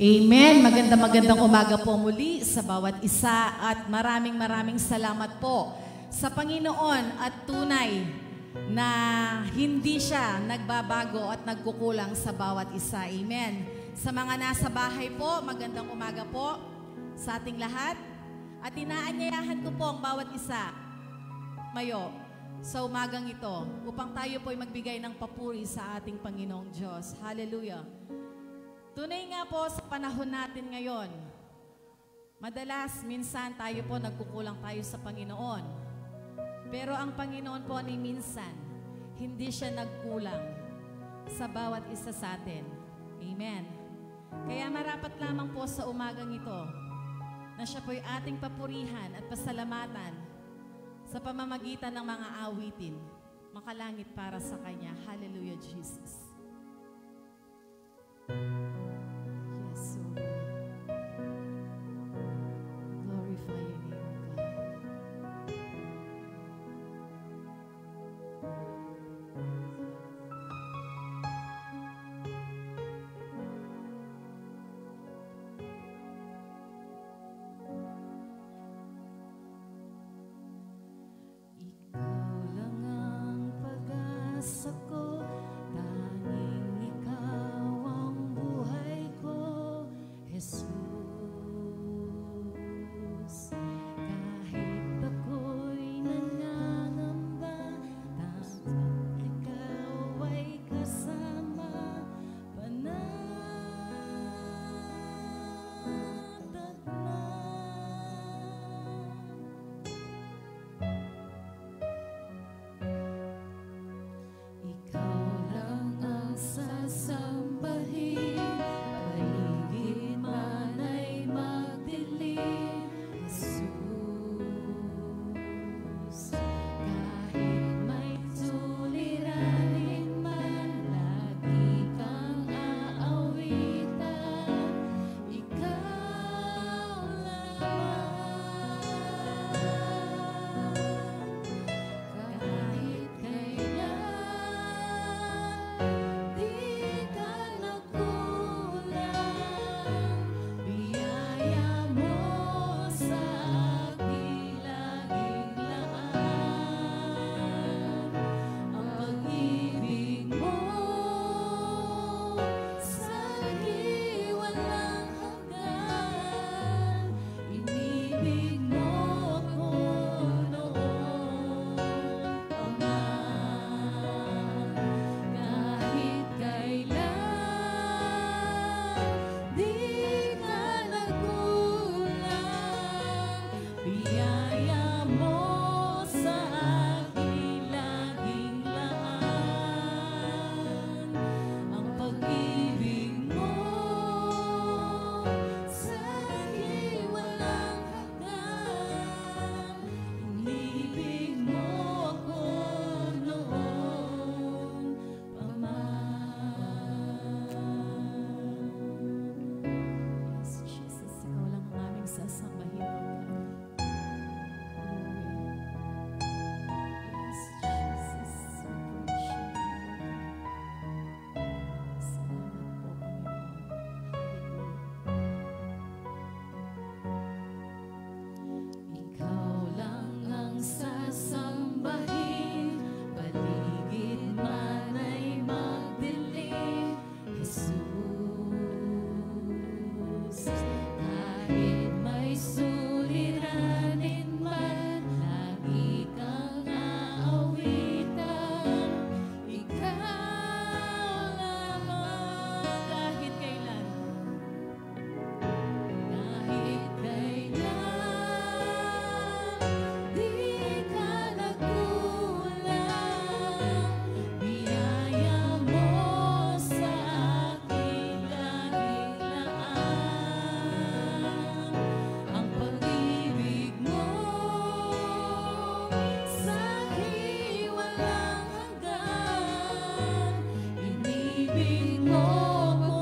Amen. Magandang umaga po muli sa bawat isa at maraming salamat po sa Panginoon at tunay na hindi siya nagbabago at nagkukulang sa bawat isa. Amen. Sa mga nasa bahay po, magandang umaga po sa ating lahat at inaanyayahan ko po ang bawat isa mayo sa umagang ito upang tayo po ay magbigay ng papuri sa ating Panginoong Diyos. Hallelujah. Tunay nga po sa panahon natin ngayon, minsan tayo po nagkukulang tayo sa Panginoon. Pero ang Panginoon po ni minsan, hindi siya nagkulang sa bawat isa sa atin. Amen. Kaya marapat lamang po sa umagang ito na siya po'y ating papurihan at pasalamatan sa pamamagitan ng mga awitin, makalangit para sa Kanya. Hallelujah, Jesus. Yes, so glorify your name, God. Ikaw lang ang pag-asa ko, tanging ikaw ang buhay ko, Jesus. Kahit ako'y nangangamba, tanging ikaw ay kasama, panatagman. Ikaw lang ang sasambahin, paligid man ay magdilim, Jesus. Kahit may suliranin man, lagi kang aawitan, ikaw lamang. Kahit kailan, di ka nagkulang, biyaya mo sa aking laging laan. Ang pag-ibig mo sa akin walang hanggan, inibig mo ako noon pa man. Kahit kailan, di ka nagkulang, biyaya mo sa aking laging laan. Ang pag-ibig mo sa akin walang hanggan, inibig mo ako noon pa man. Yes, Jesus, ikaw lang ang aming sasambahin, O God. Yes, Jesus, we worship you. Salamat po, Panginoon. Hallelujah. Ikaw lang ang sasambahin, paligid man ay magdilim, Jesus. Kahit may suliranin man, lagi kang aawitan, ikaw lamang. Kahit kailan, di ka nagkulang, biyaya mo sa aking laging laan. Ang pag-ibig mo sa akin walang hanggan, inibig mo ako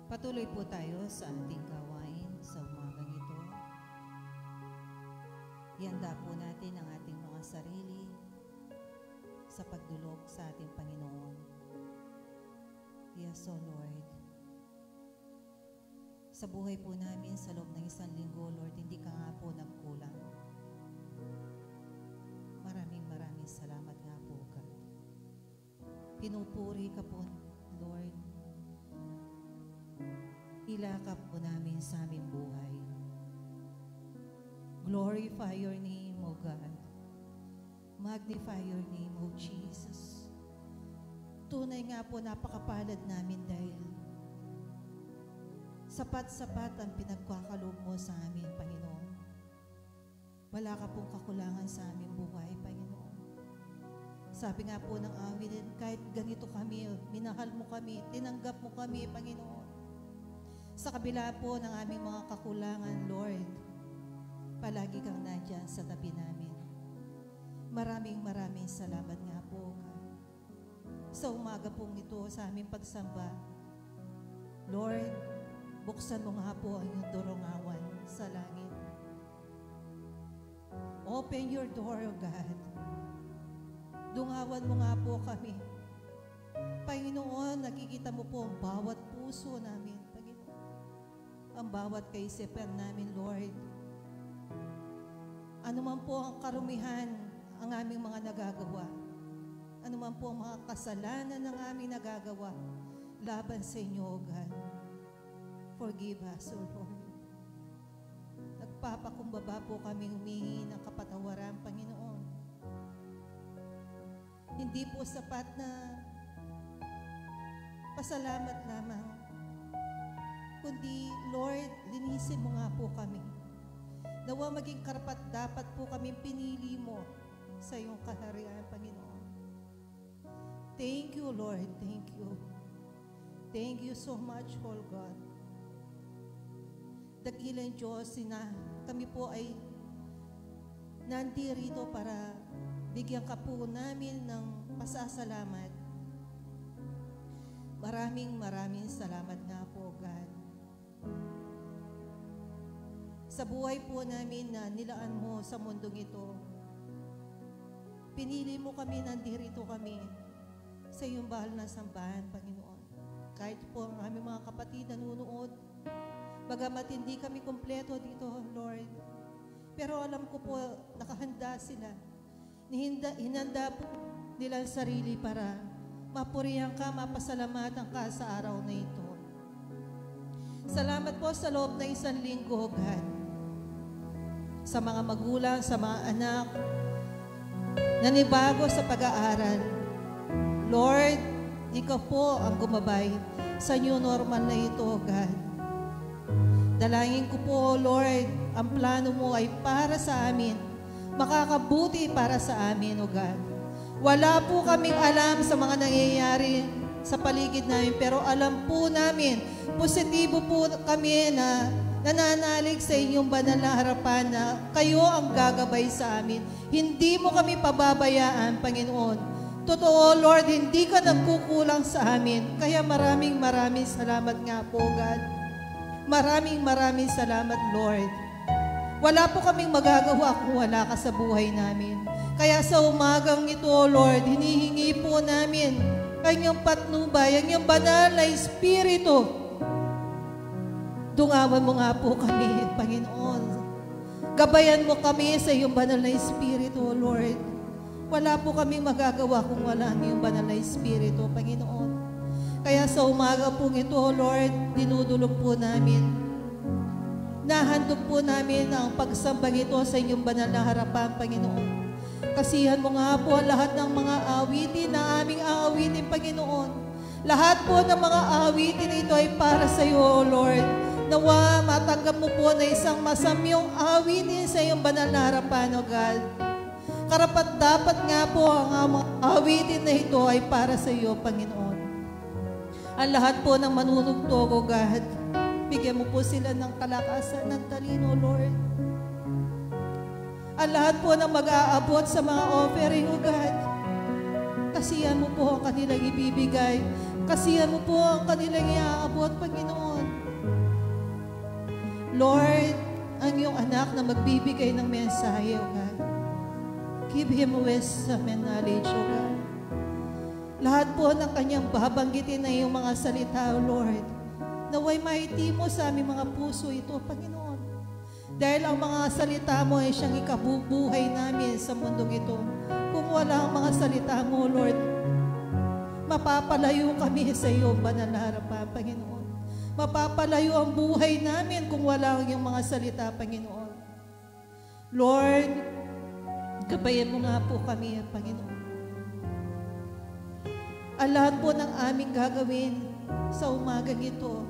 Patuloy po tayo sa ating gawain sa umagang ito. Ihanda po natin ang ating mga sarili sa pagdulog sa ating Panginoon. Yes, O Lord. Sa buhay po namin sa loob ng isang linggo, Lord, hindi ka nga po nagkulang. Maraming salamat nga po, God. Pinupuri ka po, Lord. Ilakap po namin sa aming buhay. Glorify your name, O God. Magnify your name, O Jesus. Tunay nga po, napakapalad namin dahil sapat-sapat ang pinagkakaloob mo sa amin, Panginoon. Wala ka pong kakulangan sa aming buhay, Panginoon. Sabi nga po ng awitin, kahit ganito kami, minahal mo kami, tinanggap mo kami, Panginoon. Sa kabila po ng aming mga kakulangan, Lord, palagi kang nandyan sa tabi namin. Maraming salamat nga po, God. Sa umaga pong ito, sa aming pagsamba, Lord, buksan mo nga po ang iyong dorongawan sa langit. Open your door, O God. Dungawan mo nga po kami. Panginoon, nakikita mo po ang bawat puso namin, ang bawat kaisipan namin, Lord. Ano man po ang karumihan ang aming mga nagagawa, ano man po ang mga kasalanan ng aming nagagawa laban sa inyo, O God. Forgive us, O Lord. Nagpapakumbaba po kami humingi ng kapatawaran, Panginoon. Hindi po sapat na pasalamat lamang, kundi, Lord, linisin mo nga po kami. Nawa maging karapat-dapat po kami pinili mo sa iyong kaharian, Panginoon. Thank you, Lord. Thank you. Thank you so much, Lord God. Dakilang Diyos, kami po ay nandirito para bigyan ka po namin ng pasasalamat. Maraming salamat nga po, God. Sa buhay po namin na nilaan mo sa mundong ito, pinili mo kami, nandirito kami sa iyong bahal na sambahan, Panginoon. Kahit po ang aming mga kapatid nanunood, bagamat hindi kami kumpleto dito, Lord, pero alam ko po, nakahanda sila. Hinanda po nila ang sarili para mapurihan ka, mapasalamatan ka sa araw na ito. Salamat po sa loob ng isang linggo, God. Sa mga magulang, sa mga anak, nanibago sa pag-aaral. Lord, ikaw po ang gumabay sa new normal na ito, God. Dalangin ko po, Lord, ang plano mo ay para sa amin, makakabuti para sa amin, O God. Wala po kaming alam sa mga nangyayari sa paligid namin, pero alam po namin, positibo po kami na nananalig sa inyong banal na harapan na kayo ang gagabay sa amin. Hindi mo kami pababayaan, Panginoon. Totoo, Lord, hindi ka nagkukulang sa amin. Kaya maraming salamat nga po, God. Maraming salamat, Lord. Wala po kaming magagawa kung wala ka sa buhay namin. Kaya sa umagang ito, Lord, hinihingi po namin kanyang patnubay, ang iyong banal na Espiritu. Dungawan mo nga po kami, Panginoon. Gabayan mo kami sa iyong banal na Espiritu, Lord. Wala po kaming magagawa kung wala ang iyong banal na Espiritu, Panginoon. Kaya sa umaga po ito, Lord, dinudulog po namin. Nahandog po namin ang pagsambang ito sa inyong banal na harapan, Panginoon. Kasihan mo nga po lahat ng mga awitin na aming aawitin, Panginoon. Lahat po ng mga awitin ito ay para sa iyo, O Lord. Nawa, matanggap mo po na isang masamyong awitin sa iyong banal na harapan, O God. Karapat-dapat nga po ang mga awitin na ito ay para sa iyo, Panginoon. Ang lahat po ng manunugtog, O God, bigyan mo po sila ng kalakasan, ng talino, Lord. Ang lahat po ng mag-aabot sa mga offering, O God, kasihan mo po ang kanilang ibibigay. Kasihan mo po ang kanilang iaabot, Panginoon. Lord, ang iyong anak na magbibigay ng mensahe, O God. Give him wisdom and knowledge, O God. Lahat po ng kanyang babanggitin na iyong mga salita, O Lord, naway maiti mo sa aming mga puso ito, Panginoon. Dahil ang mga salita mo ay siyang ikabubuhay namin sa mundong ito. Kung wala ang mga salita mo, Lord, mapapalayo kami sa iyong banal na harapan, Panginoon. Mapapalayo ang buhay namin kung wala ang iyong mga salita, Panginoon. Lord, gabayan mo nga po kami, Panginoon. Ang lahat po ng aming gagawin sa umagang ito,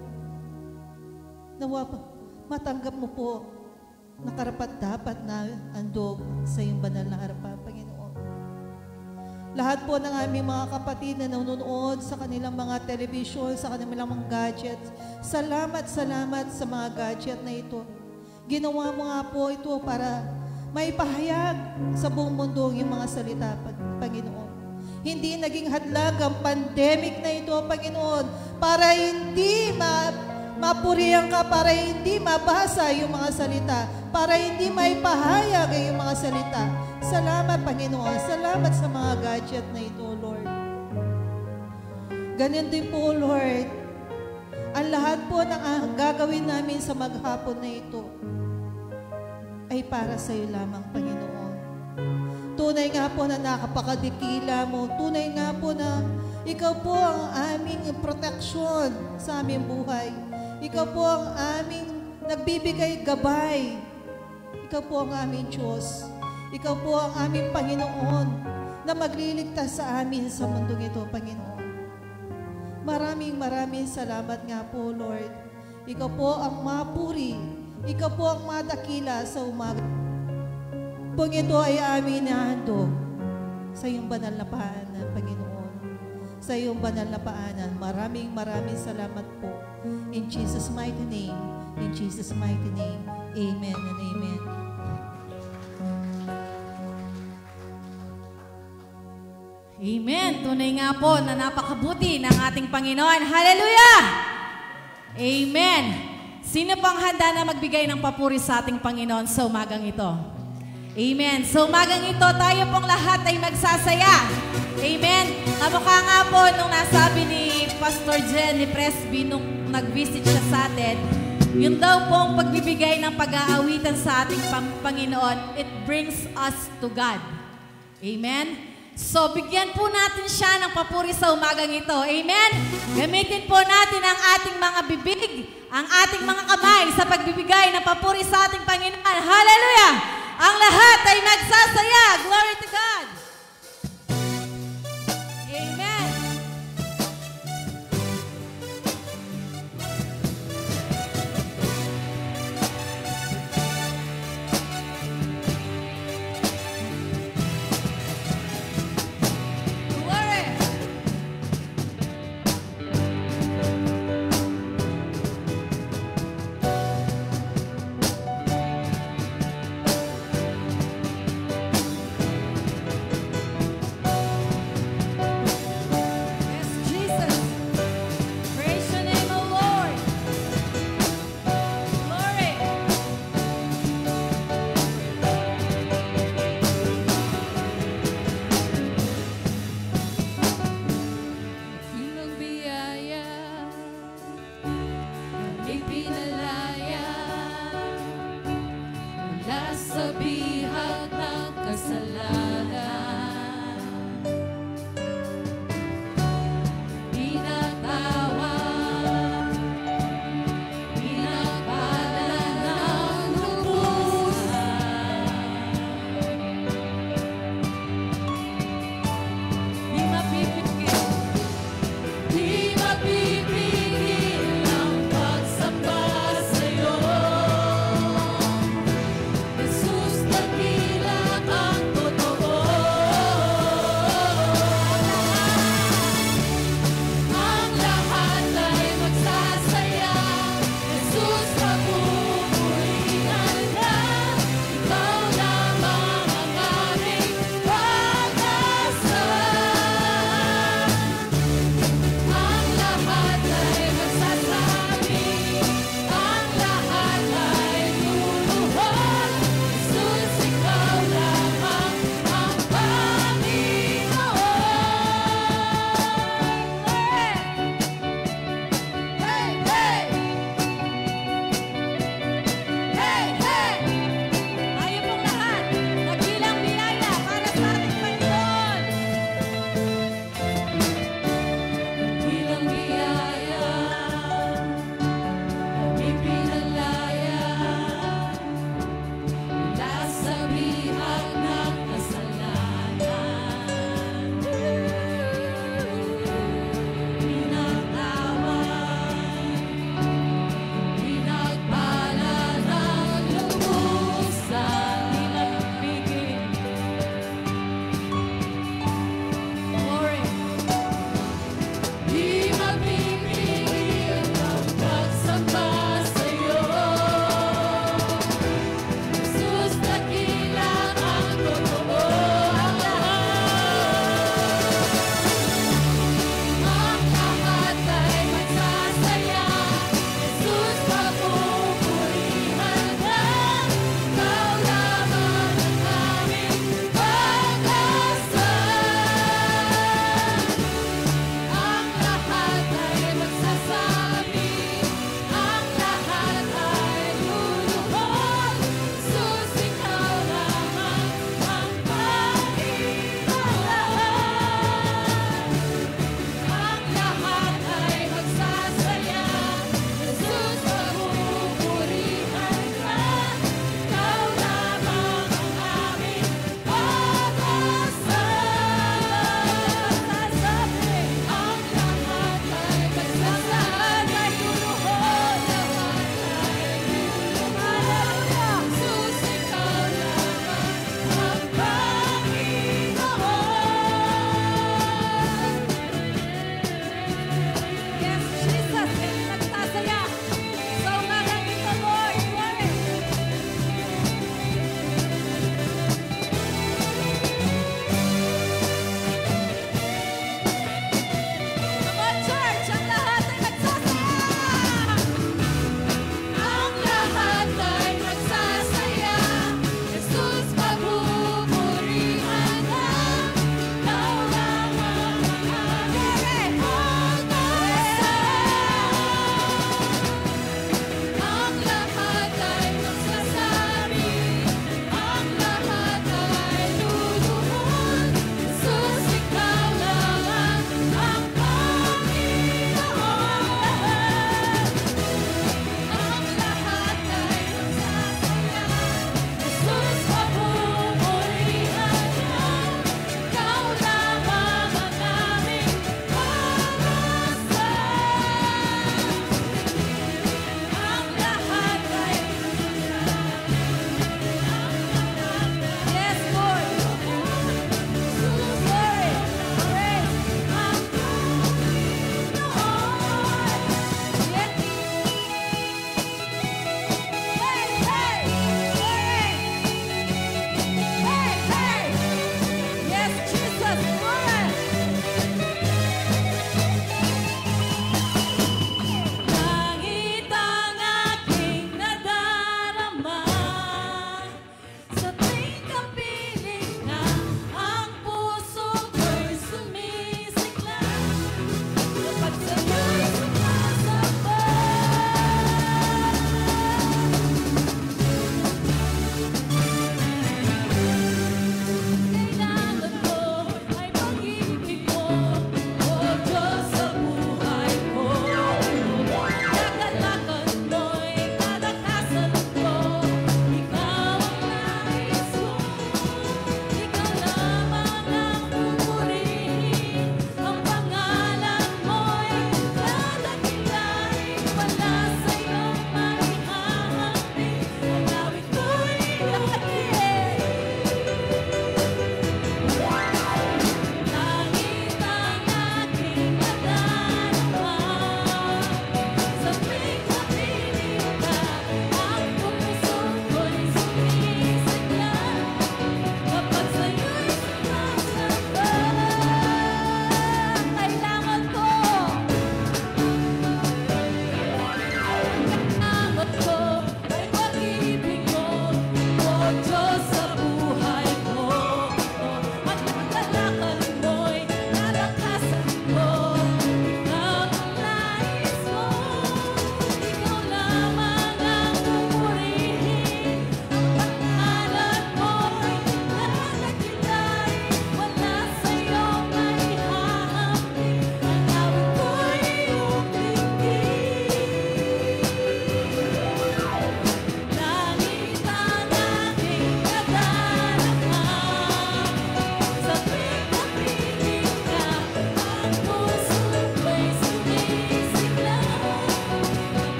nawa matanggap mo po na karapat-dapat na andog sa iyong banal na harapan, Panginoon. Lahat po ng aming mga kapatid na nanonood sa kanilang mga television, sa kanilang mga gadgets, salamat sa mga gadget na ito. Ginawa mo nga po ito para maipahayag sa buong mundo yung mga salita, Panginoon. Hindi naging hadlang ang pandemic na ito, Panginoon, para hindi mapurihan ka, para hindi mabasa yung mga salita, para hindi maipahayag yung mga salita. Salamat, Panginoon. Salamat sa mga gadget na ito, Lord. Ganyan din po, Lord, ang lahat po ng gagawin namin sa maghapon na ito ay para sa iyo lamang, Panginoon. Tunay nga po na nakapakadikila mo. Tunay nga po na ikaw po ang aming proteksyon sa aming buhay. Ikaw po ang aming nagbibigay gabay. Ikaw po ang aming Diyos. Ikaw po ang aming Panginoon na magliligtas sa amin sa mundong ito, Panginoon. Maraming salamat nga po, Lord. Ikaw po ang mapuri. Ikaw po ang madakila sa umaga. Kung ito ay amin na handog sa iyong banal na paanan, Panginoon. Sa iyong banal na paanan, maraming salamat po. In Jesus' mighty name, in Jesus' mighty name, amen and amen. Amen. Tunay nga po na napakabuti ng ating Panginoon. Hallelujah! Amen. Sino pang handa na magbigay ng papuri sa ating Panginoon sa umagang ito? Amen. Sa umagang ito, tayo pong lahat ay magsasaya. Amen. Kamukha nga po nung nasabi ni Pastor Jen, ni Presby, nung nag-visit siya sa atin, yun daw pong pagbibigay ng pag-aawitan sa ating Panginoon, it brings us to God. Amen. So, bigyan po natin siya ng papuri sa umagang ito. Amen? Gamitin po natin ang ating mga bibig, ang ating mga kamay sa pagbibigay ng papuri sa ating Panginoon. Hallelujah! Ang lahat ay magsasaya. Glory to God! Amen!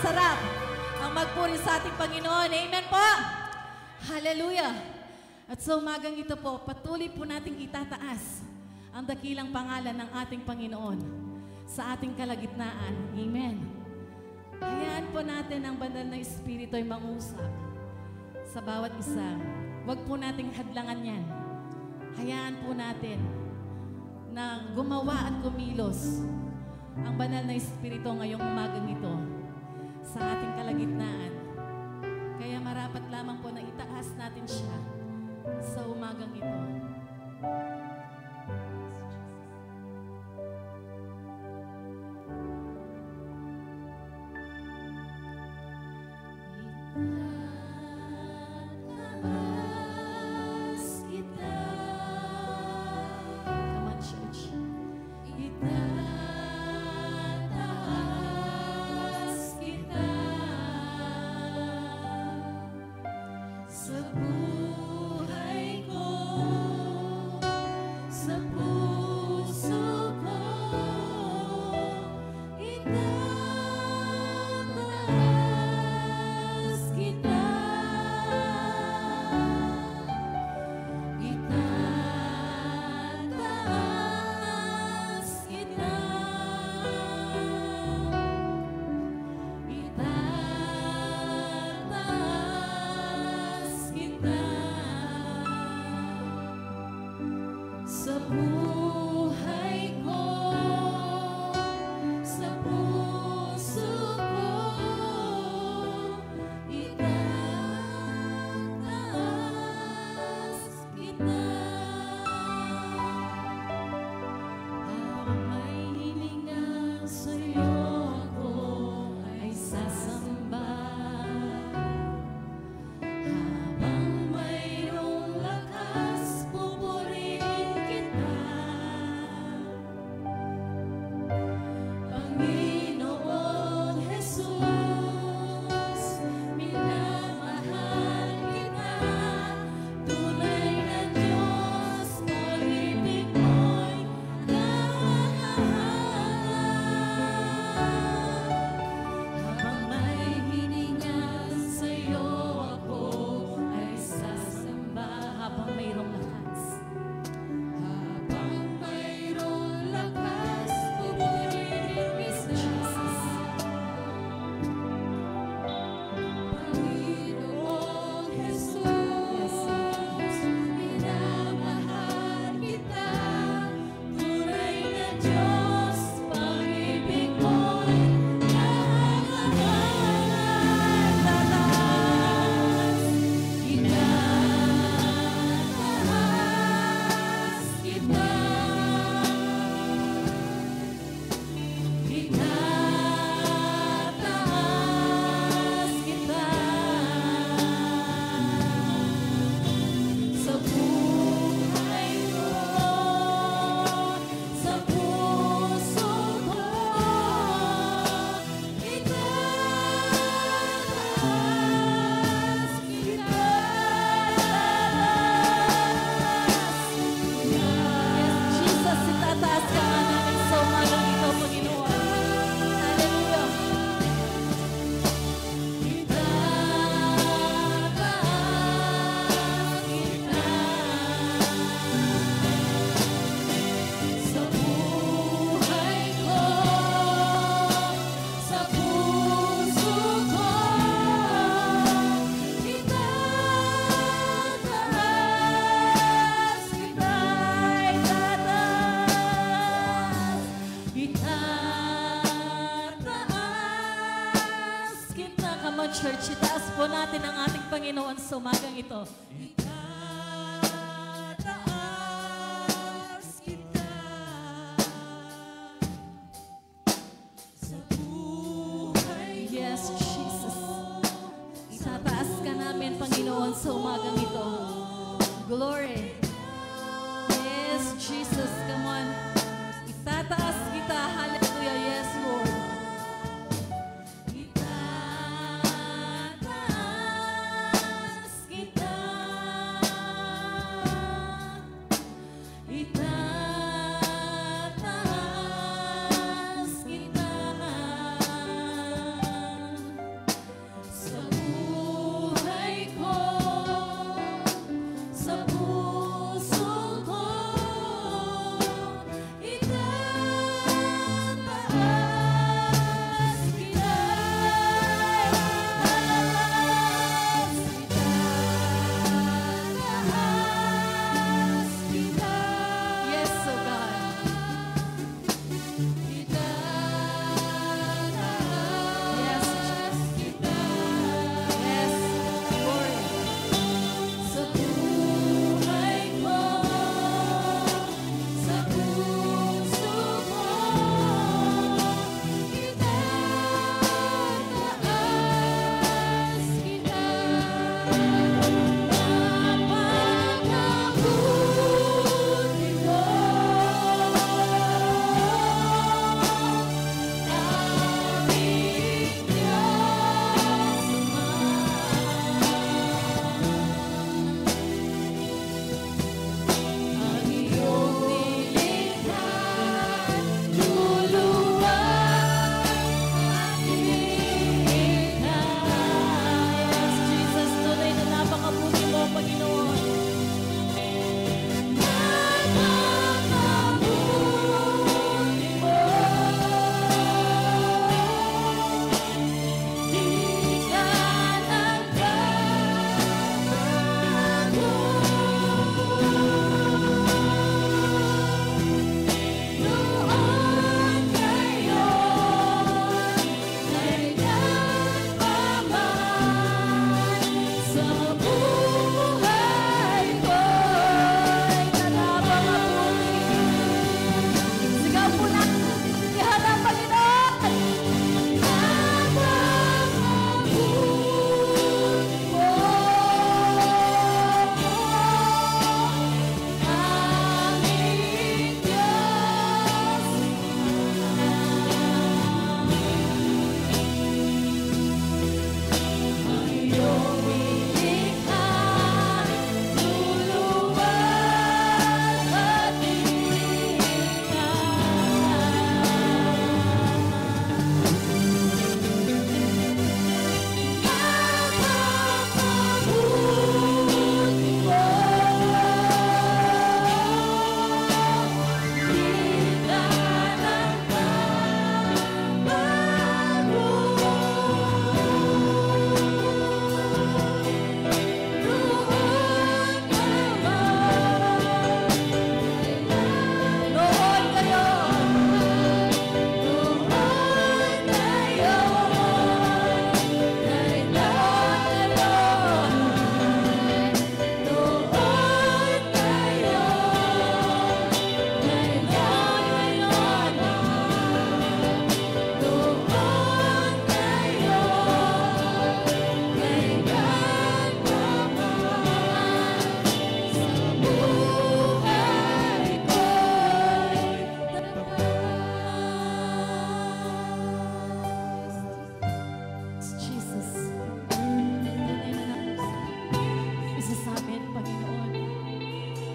masarap ang magpuri sa ating Panginoon. Amen po! Hallelujah! At sa umagang ito po, patuloy po nating itataas ang dakilang pangalan ng ating Panginoon sa ating kalagitnaan. Amen. Hayaan po natin ang banal na Espiritu ay mangusap sa bawat isa. Huwag po nating hadlangan yan. Hayaan po natin na gumawa at kumilos ang banal na Espiritu ngayong umagang ito sa ating kalagitnaan. Kaya marapat lamang po na itaas natin siya sa umagang ito. Church, itaas po natin ang ating Panginoon sa umagang ito. Itataas kita sa buhay ko. Yes, Jesus. Itataas ka namin, Panginoon, sa umagang ito. Glory. Yes, Jesus, come on. Itataas kita. Hallelujah. Yes, Lord.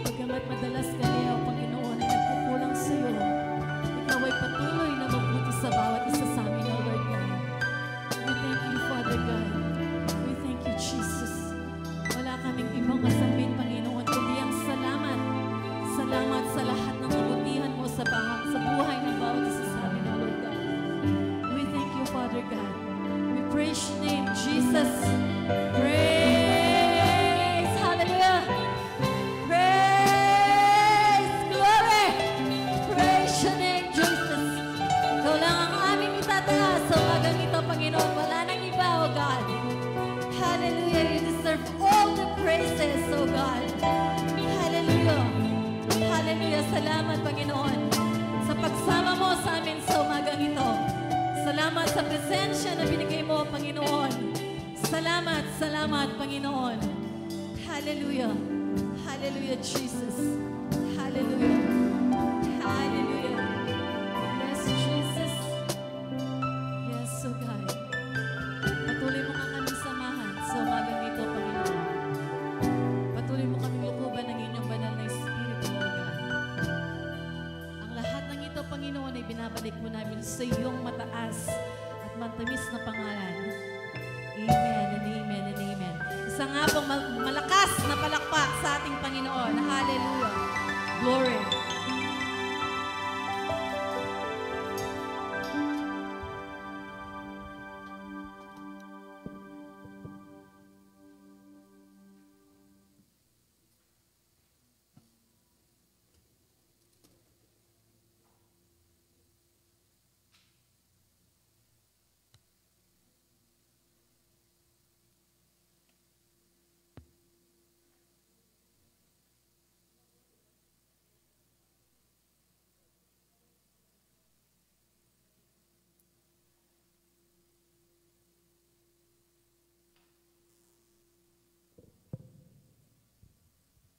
Pagkamat madalas kami, O Panginoon, ay nagkukulang sa iyo, Ikaw ay patuloy na mabuti sa bawat isa sa amin, O Lord God. We thank you, Father God. We thank you, Jesus. Wala kaming ibang kasambit, Panginoon, kundi ang salamat. Salamat sa lahat ng kabutihan mo sa buhay ng bawat isa sa amin, O Lord God. We thank you, Father God. We praise your name, Jesus. Praise! Hallelujah! Praise! Glory! Praise your name, Jesus. Ikaw lang ang aming itataas sa umagang ito, Panginoon. Wala nang iba, O God. Hallelujah! You deserve all the praises, O God. Hallelujah! Hallelujah! Salamat, Panginoon, sa pagsama mo sa amin sa umagang ito. Salamat sa presensya na binigay mo, Panginoon. Salamat, salamat, Panginoon. Hallelujah. Hallelujah, Jesus. Hallelujah. Hallelujah. Yes, Jesus. Yes, O God. Patuloy mo ka kami samahan sa umagang ito, Panginoon. Patuloy mo kami lukuban ng inyong banal na Espiritu, O God. Ang lahat ng ito, Panginoon, ay binabalik mo namin sa iyong mataas at matamis na pangalan. Amen and amen and amen. Isa nga pong malakas na palakpak sa ating Panginoon. Hallelujah. Glory.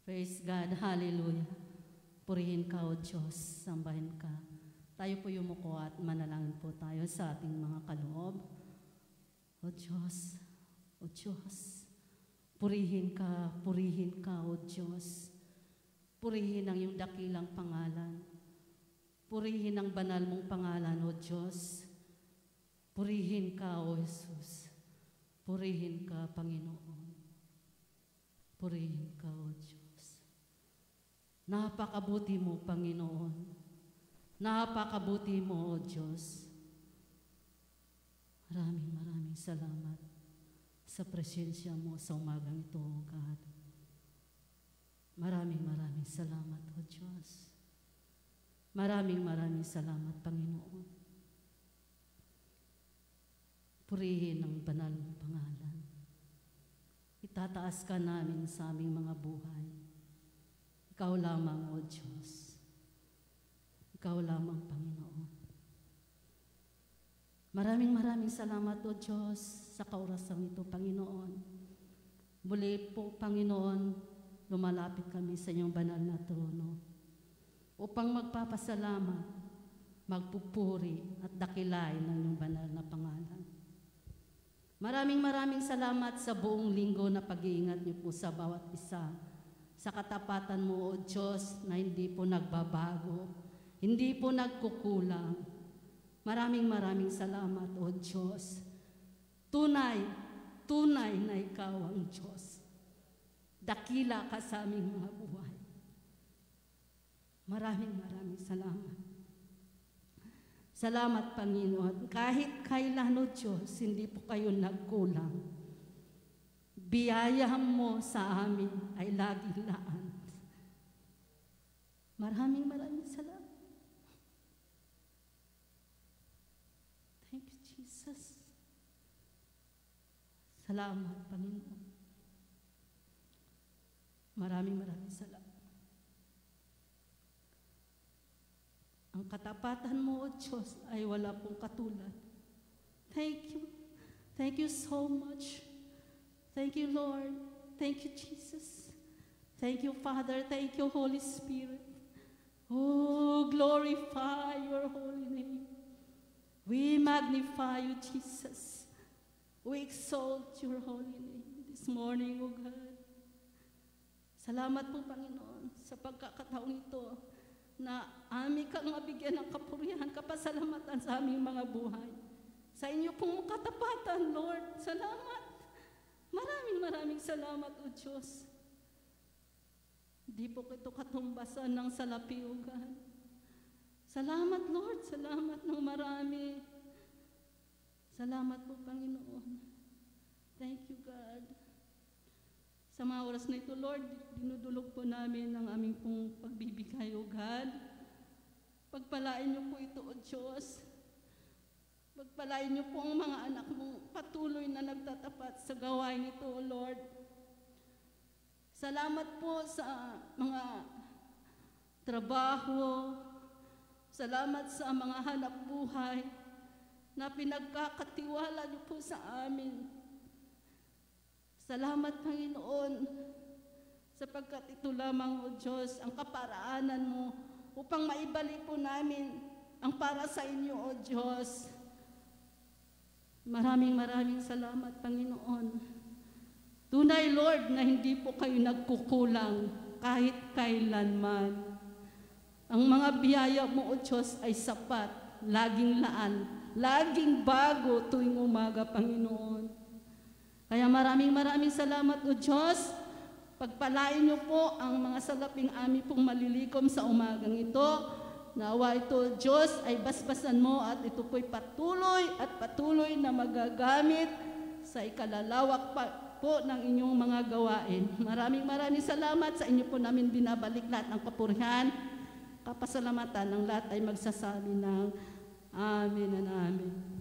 Praise God. Hallelujah. Purihin ka, O Diyos. Sambahin ka. Tayo po yumuko at manalangin po tayo sa ating mga kaloob. O Diyos, O Diyos, purihin ka, O Diyos. Purihin ang iyong dakilang pangalan. Purihin ang banal mong pangalan, O Diyos. Purihin ka, O Jesus. Purihin ka, Panginoon. Purihin ka, O Diyos. Napakabuti mo, Panginoon. Napakabuti mo, O Diyos. Maraming salamat sa presensya mo sa umagang ito, O God. Maraming salamat, O Diyos. Maraming salamat, Panginoon. Purihin ang banal mong pangalan. Itataas ka namin sa aming mga buhay. Ikaw lamang, O Diyos. Ikaw lamang, Panginoon. Maraming salamat, O Diyos, sa kaorasang ito, Panginoon. Muli po, Panginoon, lumalapit kami sa inyong banal na trono upang magpapasalamat, magpupuri at dakilain ng iyong banal na pangalan. Maraming salamat sa buong linggo na pag-iingat niyo po sa bawat isa. Sa katapatan mo, O Diyos, na hindi po nagbabago, hindi po nagkukulang. Maraming salamat, O Diyos. Tunay na Ikaw ang Diyos. Dakila ka sa aming mga buhay. Maraming salamat. Salamat, Panginoon. Kahit kailan, O Diyos, hindi po kayo nagkulang. Biyaya mo sa amin ay laging laan. Maraming salamat. Thank you, Jesus. Salamat, Panginoon. Maraming salamat. Ang katapatan mo, O Diyos, ay wala pong katulad. Thank you. Thank you so much. Thank you, Lord. Thank you, Jesus. Thank you, Father. Thank you, Holy Spirit. Oh, glorify your holy name. We magnify you, Jesus. We exalt your holy name this morning, O God. Salamat po, Panginoon, sa pagkakataong ito na aming kang mabigyan ng kapurihan, kapasalamatan sa aming mga buhay. Sa inyo pong katapatan, Lord. Salamat. Maraming salamat, O Diyos. Di po ito katumbasan ng salapi, O God. Salamat, Lord. Salamat ng marami. Salamat po, Panginoon. Thank you, God. Sa mga oras na ito, Lord, dinudulog po namin ang aming pong pagbibigay, O God. Pagpalain niyo po ito, O Diyos. Pagpalain niyo po ang mga anak mong patuloy na nagtatapat sa gawain ito, O Lord. Salamat po sa mga trabaho. Salamat sa mga hanap buhay na pinagkakatiwala niyo po sa amin. Salamat, Panginoon, sapagkat ito lamang, O Diyos, ang kaparaanan mo upang maibalik po namin ang para sa inyo, O Diyos. Maraming salamat, Panginoon. Tunay, Lord, na hindi po kayo nagkukulang kahit kailanman. Ang mga biyaya mo, O Diyos, ay sapat, laging laan, laging bago tuwing umaga, Panginoon. Kaya maraming salamat, O Diyos. Pagpalain niyo po ang mga salaping amin pong malilikom sa umagang ito. Nawa ito, Diyos, ay basbasan mo at ito po'y patuloy na magagamit sa ikalalawak po ng inyong mga gawain. Maraming salamat sa inyo po namin binabalik lahat ng kapurihan. Kapasalamatan ng lahat ay magsasabi ng Amen and Amen.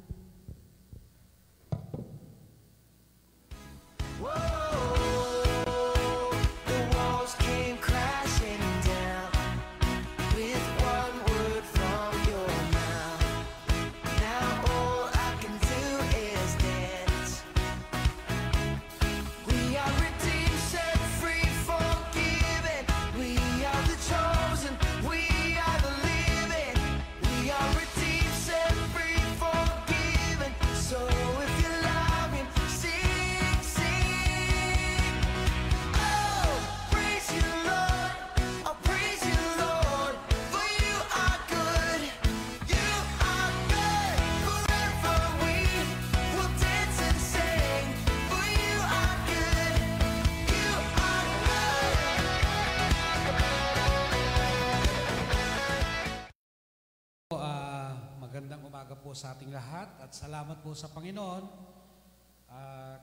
Magandang umaga po sa ating lahat at salamat po sa Panginoon.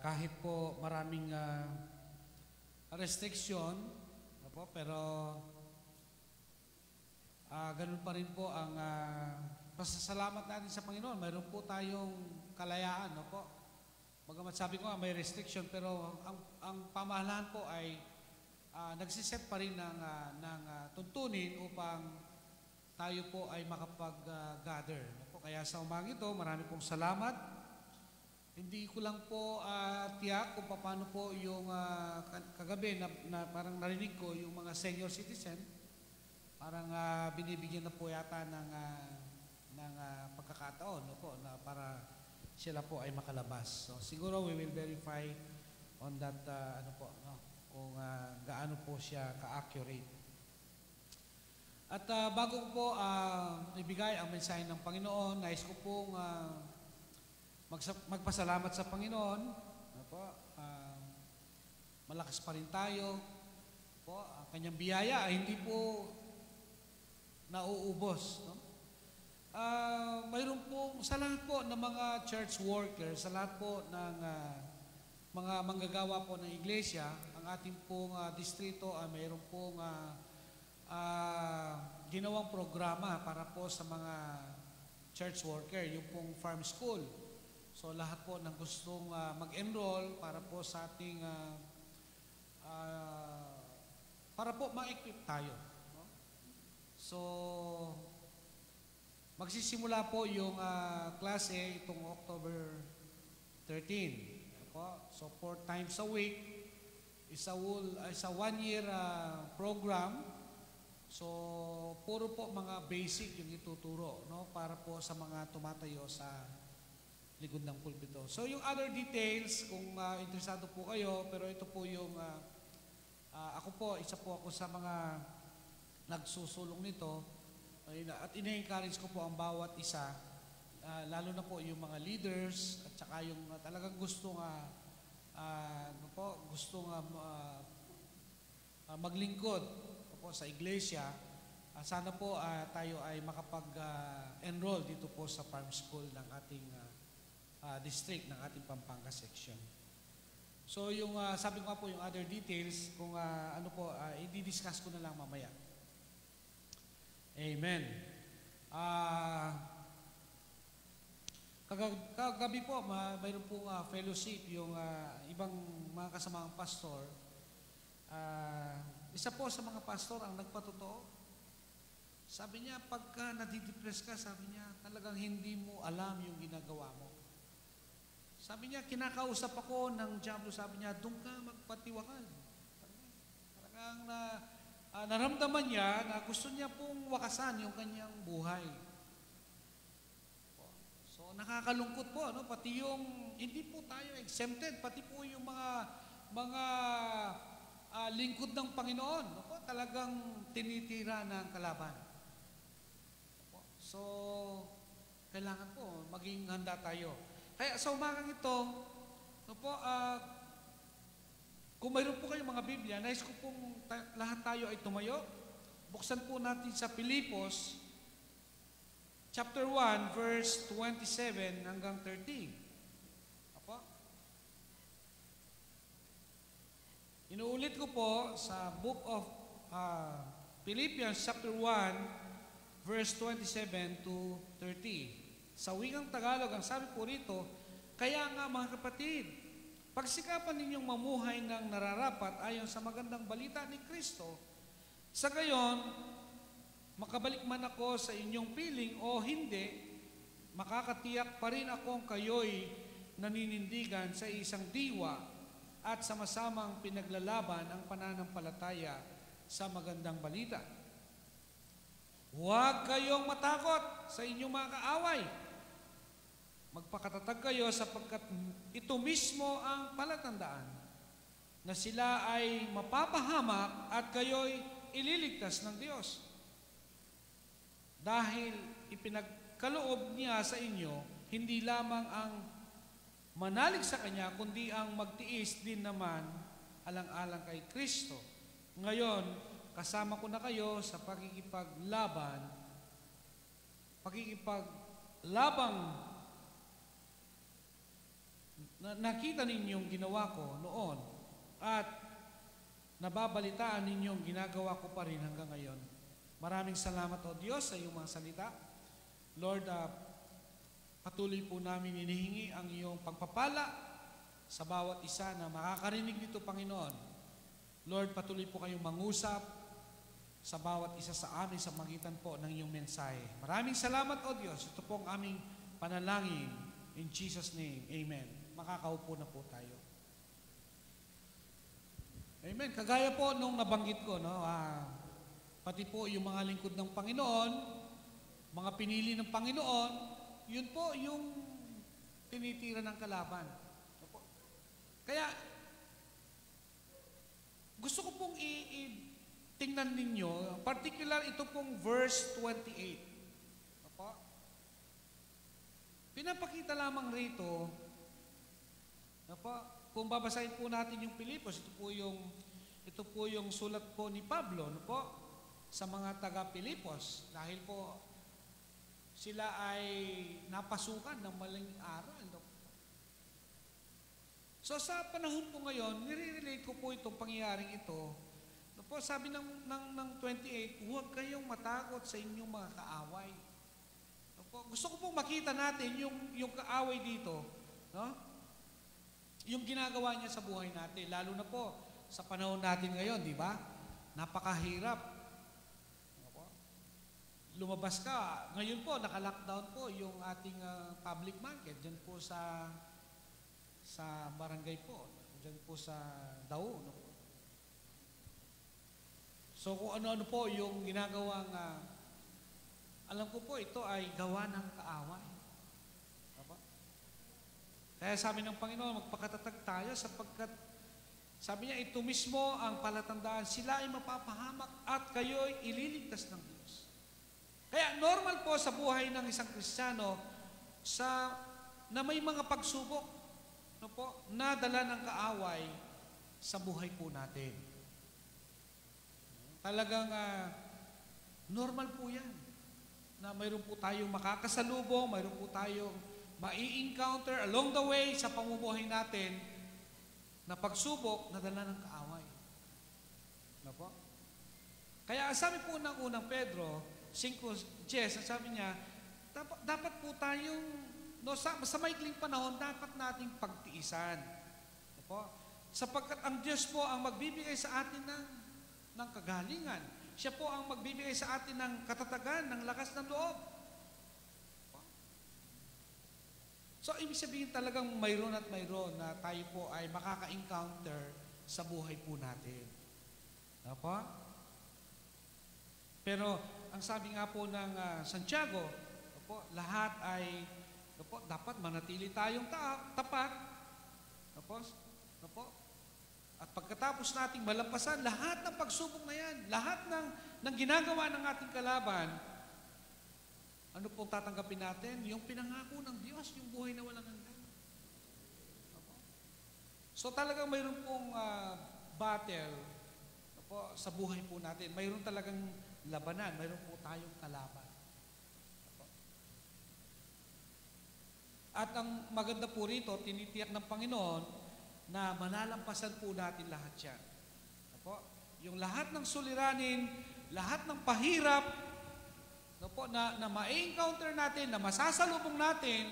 Kahit po maraming restriction, pero ganun pa rin po ang pasasalamat natin sa Panginoon. Mayroon po tayong kalayaan. Bagamat sabi ko may restriction, pero ang pamahalaan po ay nagsiset pa rin ng tuntunin upang tayo po ay makapag-gather. Kaya sa umaga ito, marami pong salamat. Hindi ko lang po tiyak kung paano po yung kagabi na parang narinig ko yung mga senior citizen, parang binibigyan na po yata ng pagkakataon na para sila po ay makalabas. So siguro we will verify on that kung gaano po siya ka-accurate. At bago ko po ibigay ang mensahe ng Panginoon, nais ko pong magpasalamat sa Panginoon. Malakas pa rin tayo. Ang kanyang biyaya ay hindi po nauubos. Mayroon po sa lahat po ng mga church workers, sa lahat po ng mga manggagawa po ng iglesia, ang ating pong distrito ay mayroon pong ginawang programa para po sa mga church worker, yung pong farm school. So lahat po ng gustong mag-enroll para po sa ating para po ma-equip tayo. So magsisimula po yung klase itong October 13. So 4 times a week, is a 1-year program. So, puro po mga basic yung ituturo, para po sa mga tumatayo sa likod ng pulpito. So, yung other details, kung interesado po kayo, pero ito po yung, ako po, isa po ako sa mga nagsusulong nito. At ina-encourage ko po ang bawat isa, lalo na po yung mga leaders at saka yung talagang gustong maglingkod po sa iglesia. Sana po tayo ay makapag-enroll dito po sa farm school ng ating district, ng ating Pampanga section. So yung sabi ko po yung other details, kung i-discuss ko na lang mamaya. Amen. Kagabi po, mayroon pong fellowship yung ibang mga kasamaang pastor. Isa po sa mga pastor ang nagpatotoo. Sabi niya, pagka nadidepress ka, sabi niya, talagang hindi mo alam yung ginagawa mo. Sabi niya, kinakausap ako ng Diablo, sabi niya, doon ka magpatiwakal. Talagang naramdaman niya na gusto niya pong wakasan yung kanyang buhay. So nakakalungkot po, no? Pati yung, hindi po tayo exempted, pati po yung mga lingkod ng Panginoon, no? Talagang tinitira ng kalaban. So, kailangan po maging handa tayo. Kaya sa umagang ito, no po, kung mayroon po kayong mga Biblia, nais ko pong lahat tayo ay tumayo. Buksan po natin sa Pilipos, chapter 1, verse 27 hanggang 30. Apo? Inuulit ko po sa book of Philippians, chapter 1, verse 27 to 30. Sa wikang Tagalog, ang sabi po rito, kaya nga mga kapatid, pagsikapan ninyong mamuhay ng nararapat ayon sa magandang balita ni Kristo, sa gayon, makabalik man ako sa inyong piling o hindi, makakatiyak pa rin akong kayo'y naninindigan sa isang diwa at sama-samang pinaglalaban ang pananampalataya sa magandang balita. Huwag kayong matakot sa inyong mga kaaway. Magpakatatag kayo sapagkat ito mismo ang palatandaan na sila ay mapapahamak at kayo'y ililigtas ng Diyos. Dahil ipinagkaloob niya sa inyo, hindi lamang ang manalig sa Kanya, kundi ang magtiis din naman alang-alang kay Kristo. Ngayon, kasama ko na kayo sa pakikipaglabang na nakita ninyong ginawa ko noon at nababalitaan ninyong ginagawa ko pa rin hanggang ngayon. Maraming salamat o Diyos sa iyong mga salita. Lord, patuloy po namin hinihingi ang iyong pagpapala sa bawat isa na makakarinig nito, Panginoon. Lord, patuloy po kayong mangusap sa bawat isa sa amin sa magitan po ng iyong mensahe. Maraming salamat, O Diyos. Ito po ang aming panalangin. In Jesus' name, Amen. Makakaupo na po tayo. Amen. Kagaya po nung nabanggit ko, no, pati po yung mga lingkod ng Panginoon, mga pinili ng Panginoon, yun po yung tinitira ng kalaban. Kaya, gusto ko pong tingnan ninyo, particular ito pong verse 28. Opo? Pinapakita lamang rito, opo, kung babasahin po natin yung Pilipos, ito po yung sulat po ni Pablo, opo, sa mga taga-Pilipos, dahil po sila ay napasukan ng maling aral. So sa panahon po ngayon, nire-relate ko po itong pangyayaring ito. Po, sabi ng 28, huwag kayong matakot sa inyong mga kaaway. Po, gusto ko pong makita natin yung kaaway dito, no? Yung ginagawa niya sa buhay natin, lalo na po sa panahon natin ngayon, di ba? Napakahirap. Lumabas ka, ngayon po, naka-lockdown po yung ating public market, dyan po sa barangay po, dyan po sa Dao, no? So kung ano-ano po yung ginagawang, alam ko po ito ay gawa ng kaaway. Kaya sabi ng Panginoon, magpakatatag tayo sapagkat Sabi niya, ito mismo ang palatandaan, sila ay mapapahamak at kayo'y ililigtas ng Diyos. Kaya normal po sa buhay ng isang Kristiyano na may mga pagsubok, no po, na dala ng kaaway sa buhay po natin. Talagang normal po yan, na mayroon po tayong makakasalubong, mayroon po tayong mai-encounter along the way sa pamumuhay natin na pagsubok na dala ng kaaway. No po? Kaya sabi po ng unang Pedro 5:10, sabi niya, dapat po tayong, sa maikling panahon, dapat nating pagtiisan. No po? Sapagkat ang Diyos po ang magbibigay sa atin ng kagalingan. Siya po ang magbibigay sa atin ng katatagan, ng lakas ng loob. So, ibig sabihin talagang mayroon at mayroon na tayo po ay makaka-encounter sa buhay po natin. Apa? Pero, ang sabi nga po ng Santiago, lahat ay, dapat manatili tayong tapat. At pagkatapos nating malampasan, lahat ng pagsubok na yan, lahat ng ginagawa ng ating kalaban, ano pong tatanggapin natin? Yung pinangako ng Diyos, yung buhay na walang hanggan. So talagang mayroon pong battle sa buhay po natin. Mayroon talagang labanan, mayroon po tayong kalaban. At ang maganda po rito, tinitiyak ng Panginoon na malalampasan po natin lahat yan. Yung lahat ng suliranin, lahat ng pahirap, na ma-encounter natin, na masasalubong natin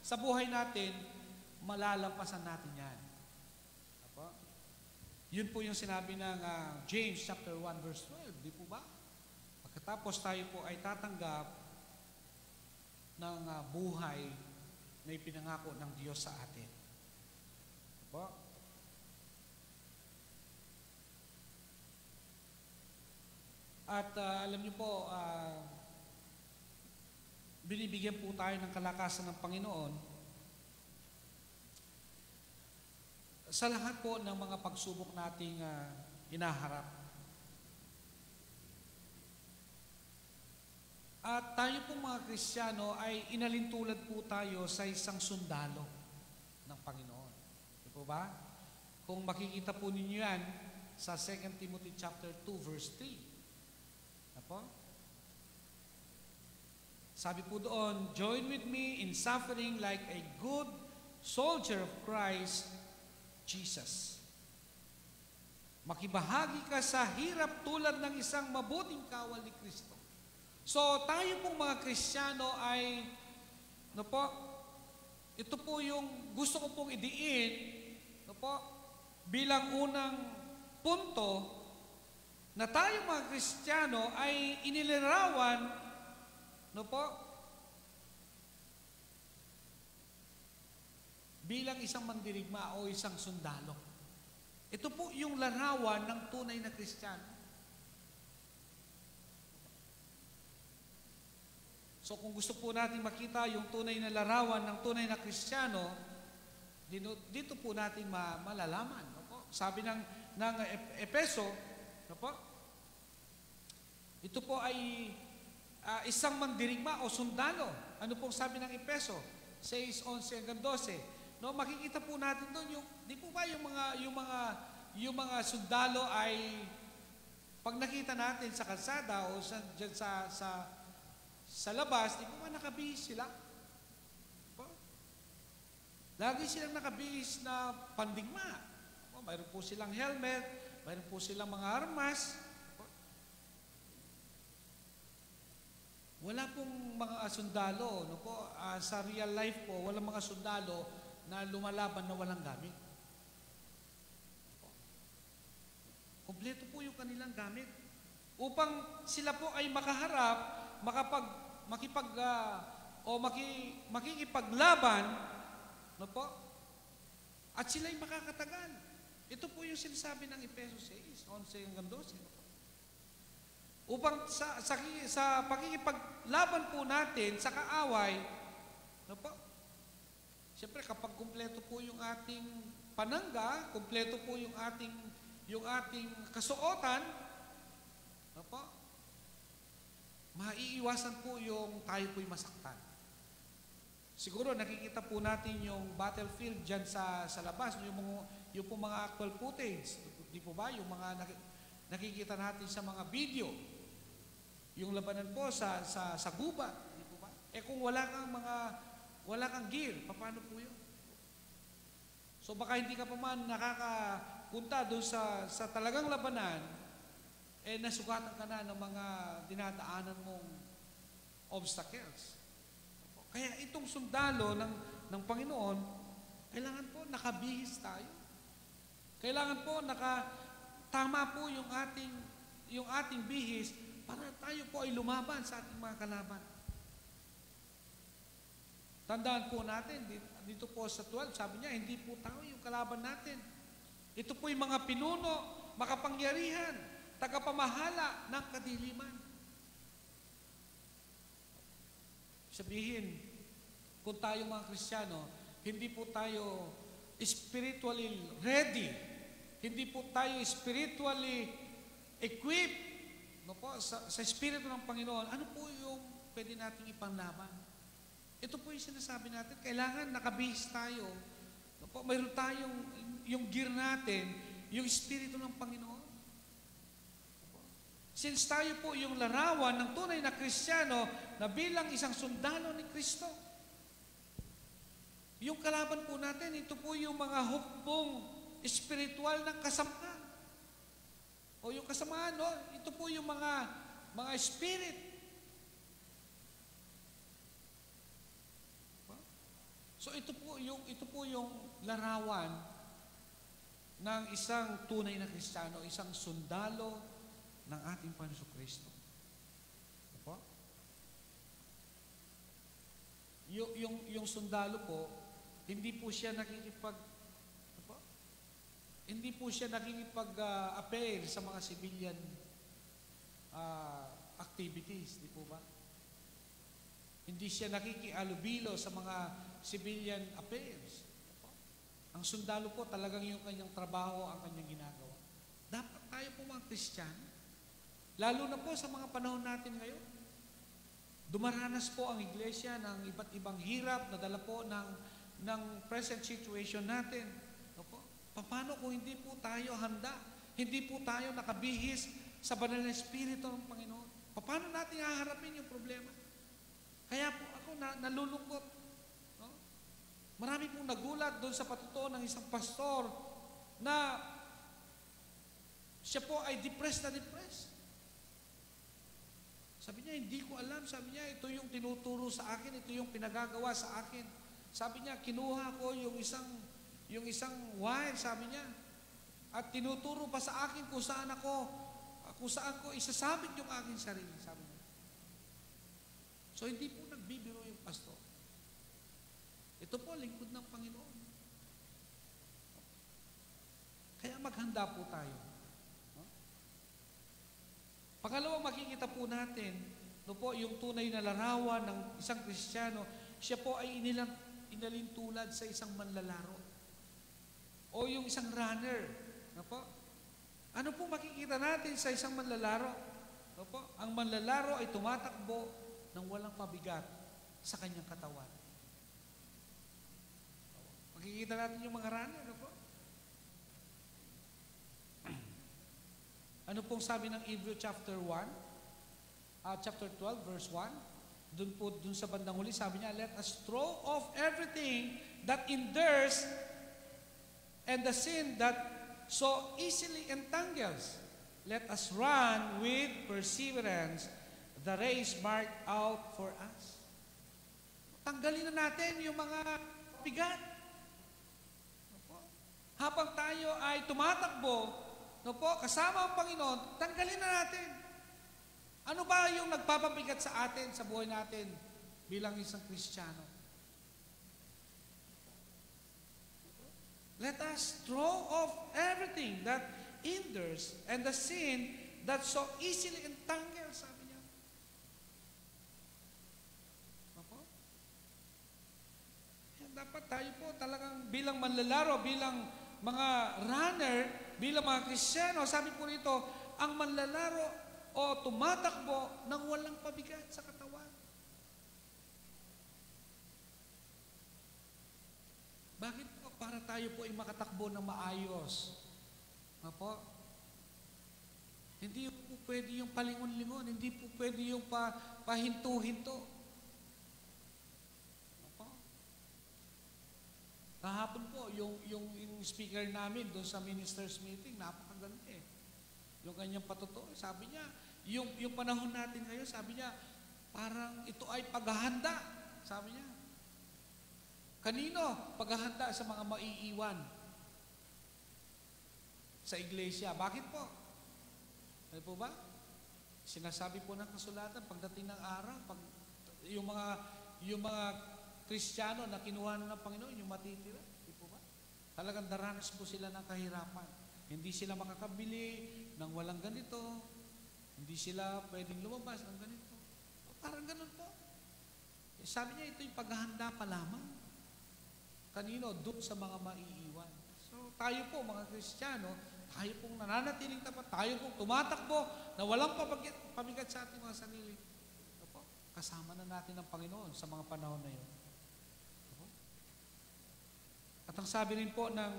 sa buhay natin, malalampasan natin yan. Yun po yung sinabi ng James chapter 1 verse 12, di po ba? Pagkatapos tayo po ay tatanggap ng buhay na ipinangako ng Diyos sa atin. At alam niyo po, binibigyan po tayo ng kalakasan ng Panginoon sa lahat po ng mga pagsubok nating hinaharap. At tayo pong mga Kristiyano ay inalintulad po tayo sa isang sundalo ng Panginoon. Di po ba? Kung makikita po ninyo yan sa 2 Timothy chapter 2 verse 3. Apo? Sabi po doon, join with me in suffering like a good soldier of Christ Jesus. Makibahagi ka sa hirap tulad ng isang mabuting kawal ni Kristo. So, tayo pong mga Kristiyano ay, ito po yung gusto ko pong idiin, bilang unang punto, na tayong mga Kristiyano ay inilarawan bilang isang mandirigma o isang sundalo. Ito po yung larawan ng tunay na Kristiyano. So kung gusto po natin makita yung tunay na larawan ng tunay na Kristiyano, dito po natin malalaman. Sabi ng Epeso, ito po ay isang mandirigma o sundalo. Ano pong sabi ng Epeso? 6:11 hanggang 12. Makikita po natin doon di po ba yung mga sundalo ay pag nakita natin sa kalsada o diyan sa labas, di po ba nakabihis sila? Lagi silang nakabihis na pandigma. Mayroon po silang helmet, mayroon po silang mga armas. Wala pong mga sundalo, sa real life po, walang mga sundalo na lumalaban na walang gamit. Kompleto po yung kanilang gamit. Upang sila po ay makaharap, makikipaglaban, at sila ay makakatagal. Ito po yung sinasabi ng Efeso 6:11 hanggang 12. Upang sa pakikipaglaban po natin sa kaaway, siyempre kapag kumpleto po yung ating panangga, kumpleto po yung ating kasuotan, opo, maiiwasan po yung tayo po'y masaktan. Siguro nakikita po natin yung battlefield dyan sa labas, yung po mga actual footage, di po ba? Yung mga nakikita natin sa mga video, yung labanan po sa gubat, di po ba? Kung wala kang gear, paano po yun? So baka hindi ka pa man nakakapunta doon sa talagang labanan, nasugatan ka na ng mga dinadaanan mong obstacles. Kaya itong sundalo ng Panginoon, kailangan po nakabihis tayo. Kailangan po tama po yung ating bihis para tayo po ay lumaban sa ating mga kalaban. Tandaan po natin, dito po sa 12, sabi niya, hindi po tao yung kalaban natin. Ito po yung mga pinuno, makapangyarihan, tagapamahala ng kadiliman. Sabihin, kung tayo mga Kristiyano, hindi po tayo spiritually ready, hindi po tayo spiritually equipped, no po, sa Espiritu ng Panginoon, ano po yung pwede nating ipanglaban? Ito po yung sinasabi natin, kailangan nakabihis tayo, no po, mayroon tayong yung gear natin, yung Espiritu ng Panginoon. Since tayo po yung larawan ng tunay na Kristiyano na bilang isang sundalo ni Kristo, yung kalaban po natin, ito po yung mga hukbong espiritual ng kasamaan. O yung kasamaan, no? Ito po yung mga spirit. So ito po yung larawan ng isang tunay na Kristiyano, isang sundalo ng ating Panginoong Kristo. Opo? Yung sundalo po, hindi po siya nakikipag-appeal sa mga civilian activities, di po ba? Hindi siya nakikialubilo sa mga civilian affairs. Ang sundalo po talagang yung kanyang trabaho, ang kanyang ginagawa. Dapat tayo po mga Kristiyano, lalo na po sa mga panahon natin ngayon, dumaranas po ang iglesia ng iba't ibang hirap na dala po ng present situation natin. Opo? Paano kung hindi po tayo handa? Hindi po tayo nakabihis sa banal na Espiritu ng Panginoon? Paano natin haharapin yung problema? Kaya po ako nalulungkot. No? Marami pong nagulat doon sa patutuo ng isang pastor na siya po ay depressed na depressed. Sabi niya, hindi ko alam. Sabi niya, ito yung tinuturo sa akin, ito yung pinagagawa sa akin. Sabi niya, kinuha ko yung isang wire, sabi niya, at tinuturo pa sa akin kung saan ko isasabit yung aking sarili, sabi niya. So, hindi po nagbibiro yung pastor. Ito po, lingkod ng Panginoon. Kaya maghanda po tayo. No? Pangalawang makikita po natin, no po, yung tunay na larawan ng isang Kristiyano, siya po ay inalintulad sa isang manlalaro. O yung isang runner. No po? Ano po makikita natin sa isang manlalaro? No po? Ang manlalaro ay tumatakbo ng walang pabigat sa kanyang katawan. Makikita natin yung mga runner. No po? Ano pong sabi ng Hebrew chapter 1? Chapter 12, verse 1? Doon sa bandang huli, sabi niya, let us throw off everything that endures and the sin that so easily entangles. Let us run with perseverance the race marked out for us. Tanggalin na natin yung mga bigat. Habang tayo ay tumatakbo, no po, kasama ang Panginoon, tanggalin na natin. Ano ba yung nagpapabigat sa atin, sa buhay natin bilang isang Kristiyano? Let us throw off everything that hinders and the sin that so easily entangles, sabi niya. Opo? Dapat tayo po talagang bilang manlalaro, bilang mga runner, bilang mga Kristiyano, sabi po rito, ang manlalaro o tumatakbo ng walang pabigat sa katawan. Bakit po? Para tayo po ay makatakbo ng maayos. Apo? Hindi po pwede yung palingon-lingon, hindi po pwede yung pahinto-hinto. Apo? Kahapon po, yung speaker namin doon sa ministers meeting, napakaganda eh. Yung kanyang patuto, sabi niya, yung panahon natin ngayon, sabi niya, parang ito ay paghahanda, sabi niya. Kanino? Paghahanda sa mga maiiwan sa iglesia. Bakit po? Ano po ba? Sinasabi po ng kasulatan, pagdating ng araw, yung mga Kristiyano na kinuha ng Panginoon, yung matitira, di po ba? Talagang daranas po sila ng kahirapan. Hindi sila makakabili ng walang ganito. Hindi sila pwedeng lumabas ng ganito. Parang ganun po. Sabi niya, ito yung paghahanda pa lamang. Kanino? Doon sa mga maiiwan. So, tayo po, mga Kristiyano, tayo pong nananatiling tapat, tayo pong tumatakbo na walang pabigat sa ating mga sarili. Opo, kasama na natin ang Panginoon sa mga panahon na yun. Opo. At ang sabi rin po ng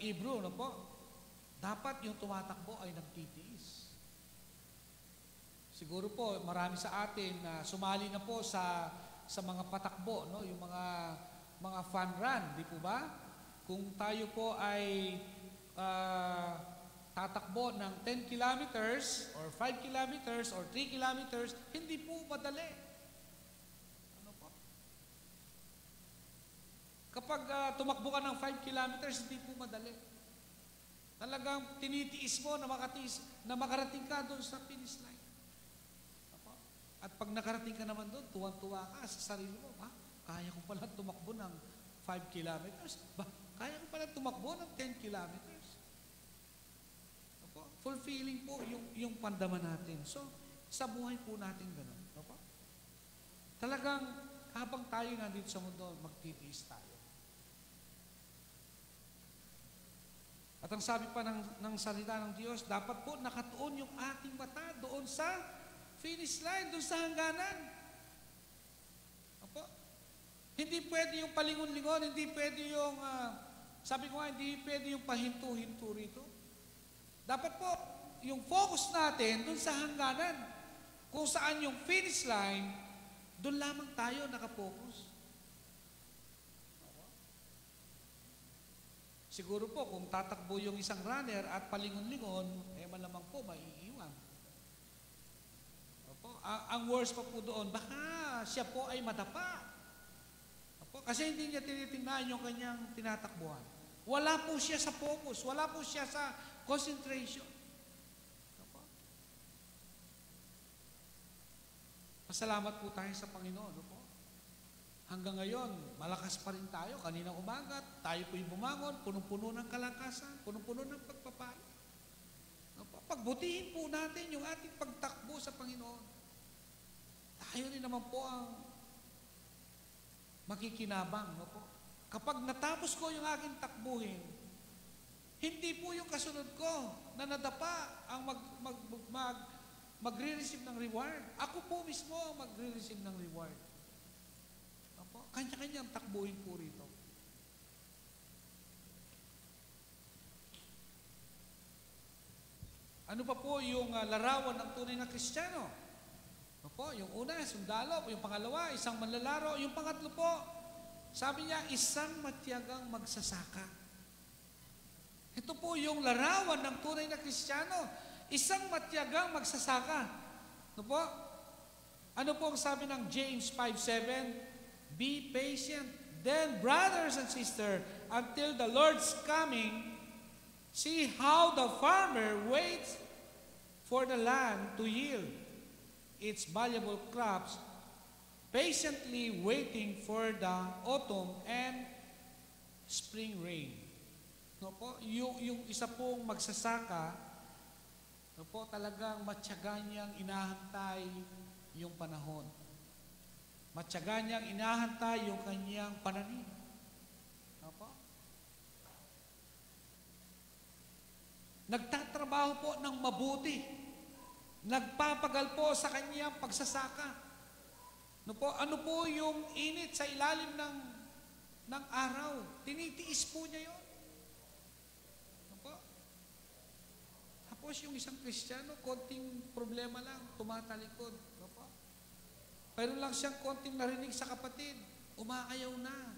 Hebrew, no po, dapat yung tumatakbo ay nagtitiis. Siguro po, marami sa atin na sumali na po sa mga patakbo, no? Yung mga fun run, di po ba? Kung tayo po ay tatakbo ng 10 kilometers or 5 kilometers or 3 kilometers, hindi po madali. Ano po? Kapag tumakbo ka ng 5 kilometers, hindi po madali. Talagang tinitiis mo na makarating ka doon sa finish line. At pag nakarating ka naman doon, tuwang-tuwa ka sa sarili mo, kaya ko pala tumakbo ng 5 kilometers. Kaya ko pala tumakbo ng 10 kilometers. Opo? Fulfilling po yung pandaman natin. So, sa buhay po natin ganun. Opo? Talagang habang tayo nandito sa mundo, magtitiis tayo. At ang sabi pa ng salita ng Diyos, dapat po nakatuon yung ating mata doon sa finish line, doon sa hangganan. Opo. Hindi pwede yung palingon-lingon, hindi pwede yung, sabi ko nga, hindi pwede yung pahinto-hinto rito. Dapat po, yung focus natin doon sa hangganan. Kung saan yung finish line, doon lamang tayo nakapokus. Siguro po, kung tatakbo yung isang runner at palingon-lingon, malamang po, maiiwan. Ang worst pa po doon, baka siya po ay madapa. Kasi hindi niya tinitingnan yung kanyang tinatakbuhan. Wala po siya sa focus, wala po siya sa concentration. Pasalamat po tayo sa Panginoon. Hanggang ngayon, malakas pa rin tayo. Kaninang umaga, tayo po'y bumangon, punong-puno ng kalakasan, punong-puno ng pagpapayo. Pagbutihin po natin yung ating pagtakbo sa Panginoon. Tayo rin naman po ang makikinabang. No po? Kapag natapos ko yung aking takbuhin, hindi po yung kasunod ko na nadapa ang magre-receive ng reward. Ako po mismo ang magre-receive ng reward. Opo? Kanya-kanya ang takbuhin po rito. Ano pa po yung larawan ng tunay na Kristiyano? Opo, yung una, sundalo. Yung pangalawa, isang manlalaro. Yung pangatlo po, sabi niya, isang matiyagang magsasaka. Ito po yung larawan ng tunay na Kristiyano. Isang matiyagang magsasaka. Ano po? Ano po ang sabi ng James 5:7? Be patient. Then, brothers and sisters, until the Lord's coming, see how the farmer waits for the land to yield its valuable crops, patiently waiting for the autumn and spring rain. No po, yung isa pong magsasaka, no po, talagang matyaga niyang inahantay yung panahon. Matyaga niyang inahantay yung kanyang pananim. nagtatrabaho po ng mabuti, nagpapagal po sa kanyang pagsasaka. Ano po yung init sa ilalim ng araw? Tinitiis po niya yun. Tapos yung isang Kristiyano, konting problema lang, tumatalikod. Mayroon lang siyang konting narinig sa kapatid, umaayaw na.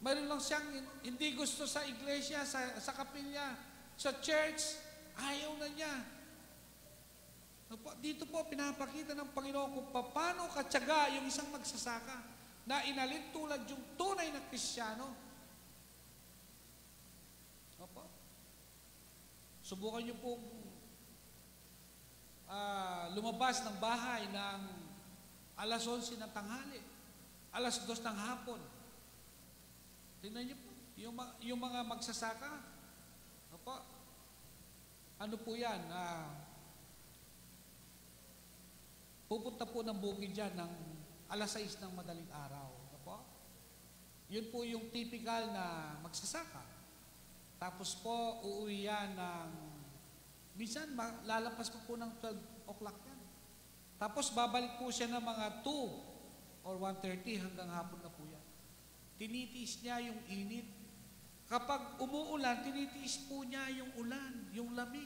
Mayroon lang siyang hindi gusto sa iglesia, sa kapilya, sa church, ayaw na niya. Dito po pinapakita ng Panginoon kung paano katyaga yung isang magsasaka na inalin tulad yung tunay na Kristiyano. Subukan niyo pong lumabas ng bahay ng alas 11 ng tanghali, alas 2 ng hapon. Tingnan niyo po, yung mga magsasaka, ano po yan, pupunta po ng bukid dyan ng alas 6 ng madaling araw. Yun po yung typical na magsasaka. Tapos po, uuwi yan ng, minsan lalapas po ng 12 o'clock yan. Tapos babalik po siya ng mga 2 or 1:30 hanggang hapon na po yan. Tinitiis niya yung init. Kapag umuulan, tinitiis po niya yung ulan, yung lamig.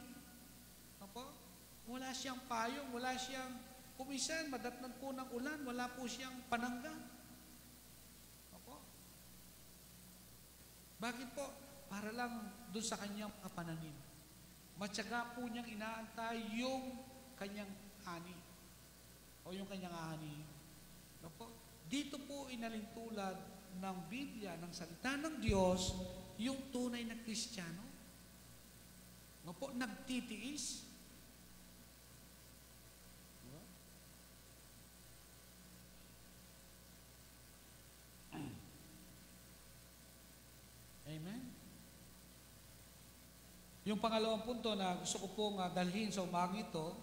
Wala siyang payong, wala siyang, kumisan, madatnan po ng ulan, wala po siyang panangga. Bakit po? Para lang doon sa kanyang pananim. Matyaga po niyang inaantay yung kanyang ani. O yung kanyang ani. Dito po inalintulad ng Biblia, ng salita ng Diyos, yung tunay na Kristiyano. Nagtitiis. Amen. Yung pangalawang punto na gusto ko pong dalhin sa umagang ito,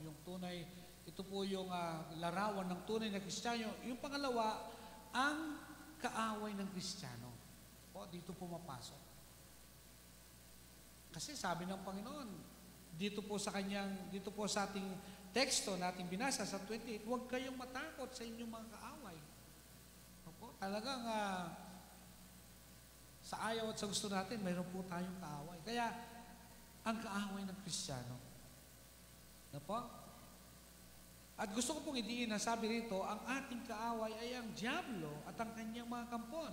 yung tunay, ito po yung larawan ng tunay na Kristiyano. Yung pangalawa, ang kaaway ng Kristiyano. Dito po mapasok. Kasi sabi ng Panginoon, dito po sa ating teksto na ating binasa sa 28, huwag kayong matakot sa inyong mga kaaway. Talagang sa ayaw at sa gusto natin, mayroon po tayong kaaway. Kaya, ang kaaway ng Kristiyano. At gusto ko pong idiin na sabi rito, ang ating kaaway ay ang dyablo at ang kanyang mga kampon.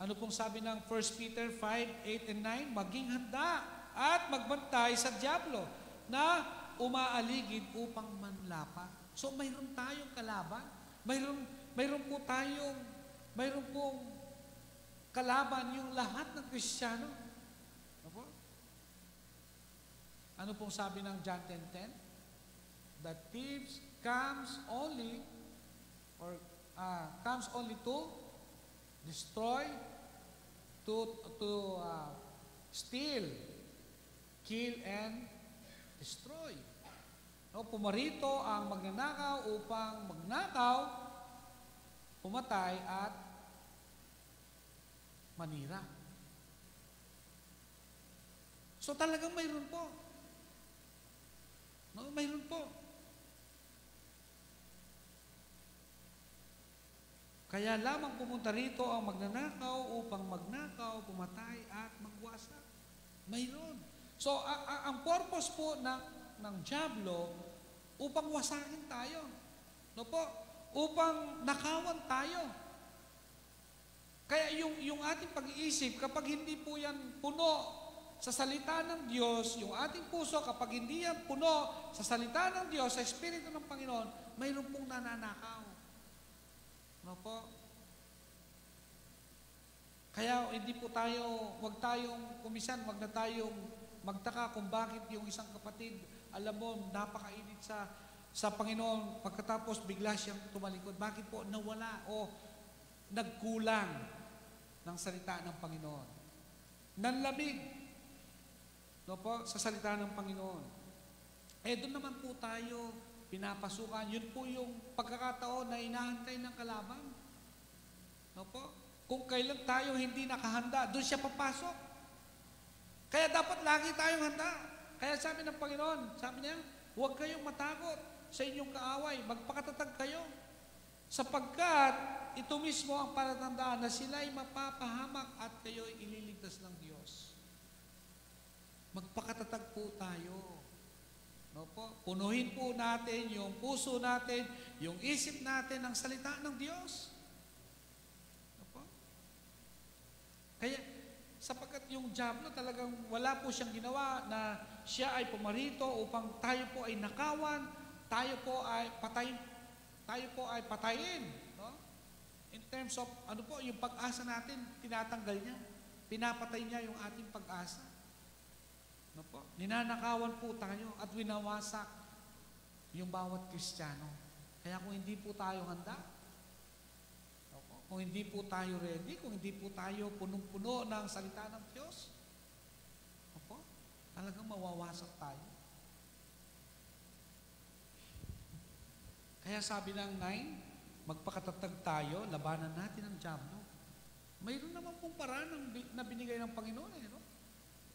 Ano pong sabi ng 1 Peter 5:8 and 9? Maging handa at magbantay sa dyablo na umaaligid upang manlapa. So, mayroon tayong kalaban. Mayroon pong kalaban yung lahat ng Kristiyano. Ano pong sabi ng John 10:10? The thieves comes only to destroy, to steal, kill, and destroy. Pumarito ang magnanakaw upang magnakaw, pumatay, at manira. So talagang mayroon po. Mayroon po. Kaya lamang pumunta rito ang magnanakaw upang magnakaw, pumatay, at magwasak. Mayroon. So ang purpose po ng dyablo upang wasakin tayo. Upang nakawan tayo. Kaya yung ating pag-iisip, kapag hindi po yan puno sa salita ng Diyos, yung ating puso, kapag hindi yan puno sa salita ng Diyos, sa Espiritu ng Panginoon, mayroon pong nananakaw. Kaya hindi po tayo, wag na tayong magtaka kung bakit yung isang kapatid, alam mo, napakainit sa Panginoon, pagkatapos bigla siyang tumalikod. Bakit po? Nawala o nagkulang ng salita ng Panginoon. Nanlamig sa salita ng Panginoon. Doon naman po tayo pinapasukan. Yun po yung pagkakataon na inaantay ng kalaban. kung kailan tayo hindi nakahanda, doon siya papasok. Kaya dapat lagi tayong handa. Kaya sabi ng Panginoon, sabi niya, huwag kayong matakot sa inyong kaaway, magpakatatag kayo. Sapagkat ito mismo ang palatandaan na sila'y mapapahamak at kayo'y ililigtas ng Diyos. Magpakatatag po tayo. No po? Punuhin po natin yung puso natin, yung isip natin ng salita ng Diyos. No po? Kaya, sapagkat yung diablo talagang wala po siyang ginawa na siya ay pumarito upang tayo po ay nakawan, tayo po ay patayin. No? In terms of, yung pag-asa natin, tinatanggal niya. Pinapatay niya yung ating pag-asa. No po? Ninanakawan po tayo at winawasak yung bawat Kristiyano. Kaya kung hindi po tayo handa, no po? Kung hindi po tayo ready, kung hindi po tayo punong-puno ng salita ng Diyos, no po? Talagang mawawasak tayo. Kaya sabi ng 9, magpakatatag tayo, labanan natin ang diablo. Mayroon naman pong paraan na binigay ng Panginoon. No?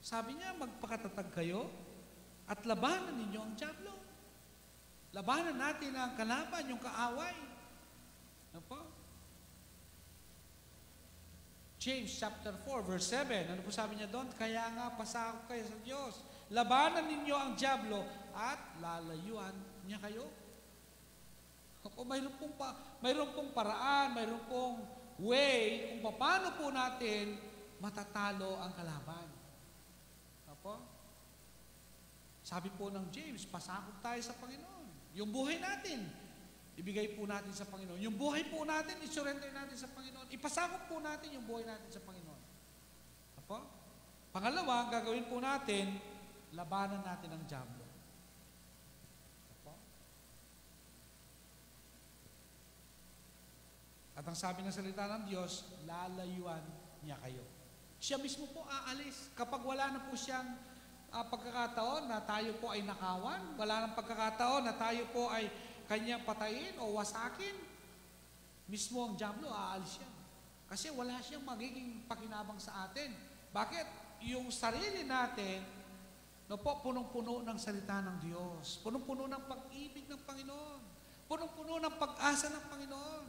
Sabi niya, magpakatatag kayo at labanan ninyo ang diablo. Labanan natin ang kalaban, yung kaaway. Ano po? James chapter 4, verse 7. Ano po sabi niya doon? Kaya nga, pasakop kayo sa Diyos. Labanan ninyo ang diablo at lalayuan niya kayo. Mayroon pong paraan, mayroon pong way kung paano po natin matatalo ang kalaban. Opo? Sabi po ng James, pasakop tayo sa Panginoon. Yung buhay natin, ibigay po natin sa Panginoon. Yung buhay po natin, isurrender natin sa Panginoon. Ipasakop po natin yung buhay natin sa Panginoon. Opo? Pangalawa, gagawin po natin, labanan natin ang diablo. Opo? At ang sabi ng salita ng Diyos, lalayuan niya kayo. Siya mismo po aalis. Kapag wala na po siyang pagkakataon na tayo po ay nakawan, wala nang pagkakataon na tayo po ay kanya patayin o wasakin, mismo ang diablo aalis siya. Kasi wala siyang magiging pakinabang sa atin. Bakit? Yung sarili natin, punong-puno ng salita ng Diyos. Punong-puno ng pag-ibig ng Panginoon. Punong-puno ng pag-asa ng Panginoon.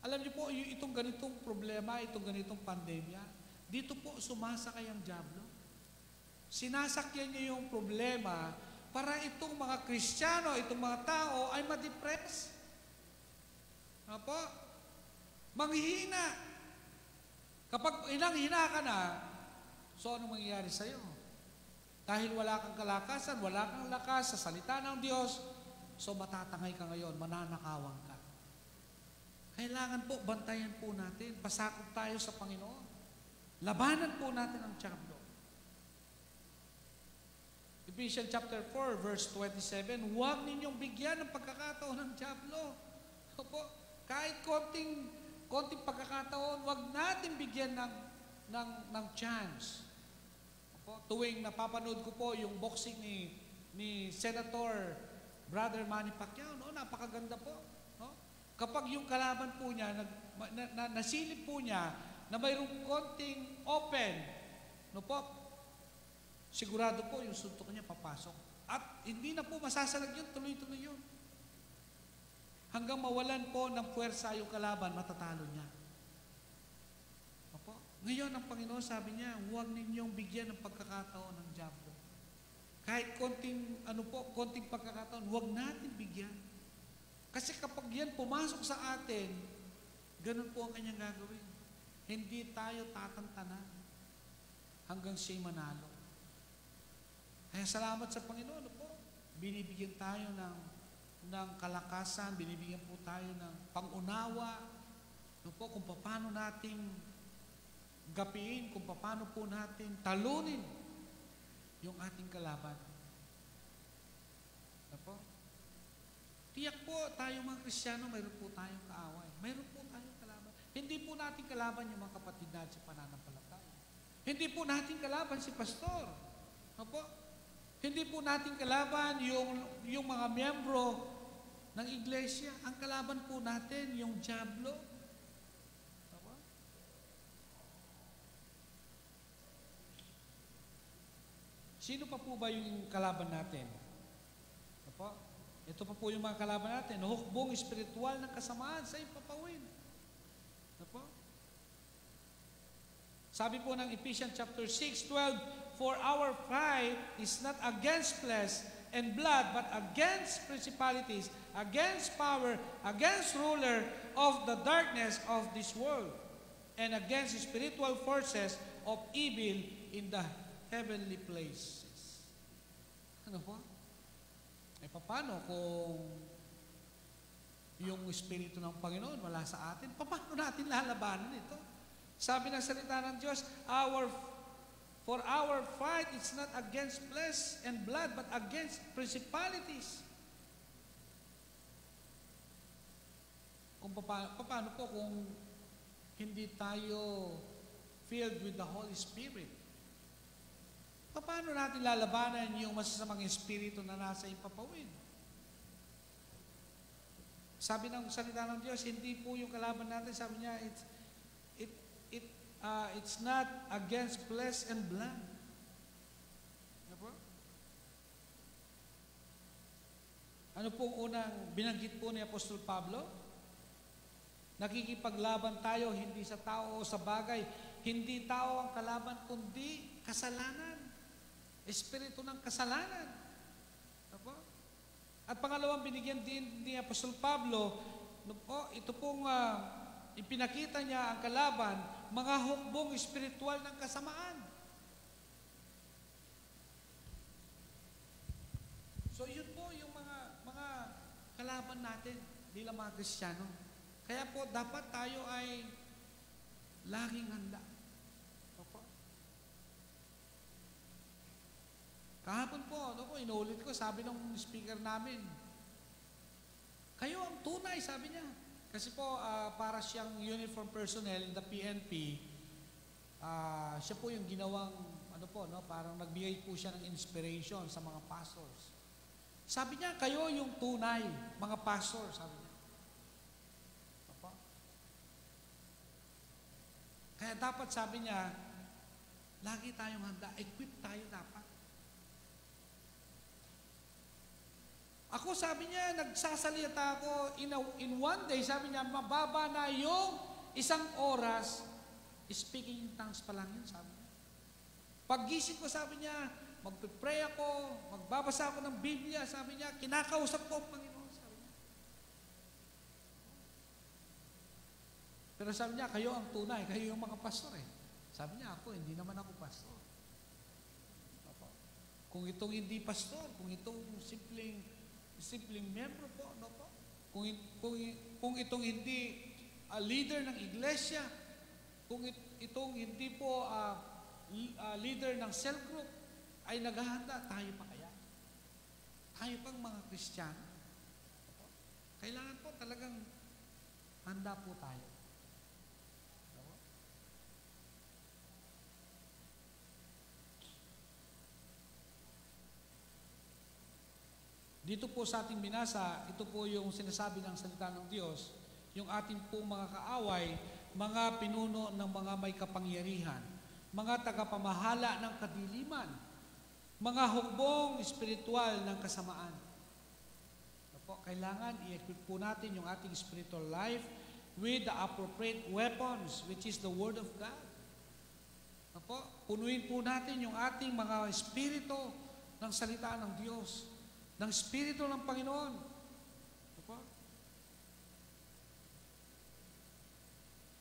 Alam niyo po, itong ganitong problema, itong ganitong pandemya, dito po sumasakay ang diablo. Sinasakyan niya yung problema para itong mga Kristiyano, itong mga tao ay ma-depress. Ano po? Manghihina. Kapag inanghina ka na, so anong mangyayari sa'yo? Dahil wala kang kalakasan, wala kang lakas sa salita ng Diyos, so matatangay ka ngayon, mananakawan ka. Kailangan po, bantayan po natin, pasakop tayo sa Panginoon. Labanan po natin ang diablo. Ephesians chapter 4, verse 27, huwag ninyong bigyan ng pagkakataon ng diablo. Opo, kahit konting pagkakataon, huwag natin bigyan ng chance. Opo, tuwing napapanood ko po yung boxing ni Senator Brother Manny Pacquiao, napakaganda po. Kapag yung kalaban po niya, nasilip po niya na mayroong konting open, sigurado po yung suntok niya papasok. At hindi na po masasalag yun, tuloy-tuloy yun. Hanggang mawalan po ng puwersa yung kalaban, matatalo niya. Opo. Ngayon, ang Panginoon sabi niya, huwag ninyong bigyan ng pagkakataon ng diablo. Kahit konting pagkakataon, huwag natin bigyan. Kasi kapag yan pumasok sa atin, ganun po ang kanyang gagawin. Hindi tayo tatantanan hanggang siya'y manalo. Kaya salamat sa Panginoon po. Binibigyan tayo ng kalakasan, binibigyan po tayo ng pangunawa, kung paano natin gapiin, kung paano po natin talunin yung ating kalaban. Po? Tiyak po, tayo mga Kristiyano, mayroon po tayong kaaway. Mayroon po tayong kalaban. Hindi po natin kalaban yung mga kapatid natin sa pananampalataya. Hindi po natin kalaban si pastor. Opo? Hindi po natin kalaban yung mga miyembro ng iglesia. Ang kalaban po natin, yung diablo. Opo? Sino pa po ba yung kalaban natin? Opo? Ito pa po yung mga kalaban natin. Hukbong espiritual ng kasamaan sa ipapawid. Opo? Sabi po ng Ephesians chapter 6:12, "For our fight is not against flesh and blood, but against principalities, against power, against ruler of the darkness of this world, and against spiritual forces of evil in the heavenly places." Ano po? Paano kung yung Espiritu ng Panginoon wala sa atin? Paano natin lalabanan ito? Sabi ng salita ng Diyos, "For our fight is not against flesh and blood, but against principalities." Kung paano po kung hindi tayo filled with the Holy Spirit? Paano natin lalabanan yung masasamang espiritu na nasa ipapawid? Sabi ng salita ng Diyos, hindi po yung kalaban natin, sabi niya, it's not against flesh and blood. Ano po? Ano pong unang binanggit po ni Apostol Pablo? Nakikipaglaban tayo hindi sa tao o sa bagay. Hindi tao ang kalaban, kundi kasalanan. Espiritu ng kasalanan. Ano? At pangalawang binigyan din ni Apostol Pablo, ito pong ipinakita niya ang kalaban, mga hukbong espiritual ng kasamaan. So yun po yung mga kalaban natin bilang mga Kristiyano. Kaya po dapat tayo ay laging handa. Kahapon po, inuulit ko, sabi ng speaker namin, kayo ang tunay, sabi niya. Kasi po, para siyang uniform personnel in the PNP, siya po yung ginawang, parang nagbigay po siya ng inspiration sa mga pastors. Sabi niya, kayo yung tunay, mga pastor, sabi niya. Kaya dapat, sabi niya, lagi tayong handa, equip tayo dapat. Ako, sabi niya, nagsasalita ako in one day, sabi niya, mababa na yung isang oras, speaking in tongues pa lang yun, sabi niya. Paggising ko, sabi niya, magpipray ako, magbabasa ako ng Biblia, sabi niya, kinakausap ko ang Panginoon, sabi niya. Pero sabi niya, kayo ang tunay, kayo yung mga pastor eh. Sabi niya, ako, hindi naman ako pastor. Kung itong hindi pastor, kung itong simpleng membro po, po? Kung itong hindi leader ng iglesia, kung itong hindi po leader ng cell group, ay naghahanda, tayo pa kaya? Tayo pang mga Kristiyano. Kailangan po talagang handa po tayo. Dito po sa ating binasa, ito po yung sinasabi ng salita ng Diyos, yung ating pong mga kaaway, mga pinuno ng mga may kapangyarihan, mga tagapamahala ng kadiliman, mga hukbong espiritual ng kasamaan. Kailangan i-equip po natin yung ating spiritual life with the appropriate weapons, which is the Word of God. Punuin po natin yung ating mga espiritu ng salita ng Diyos, ng Espiritu ng Panginoon.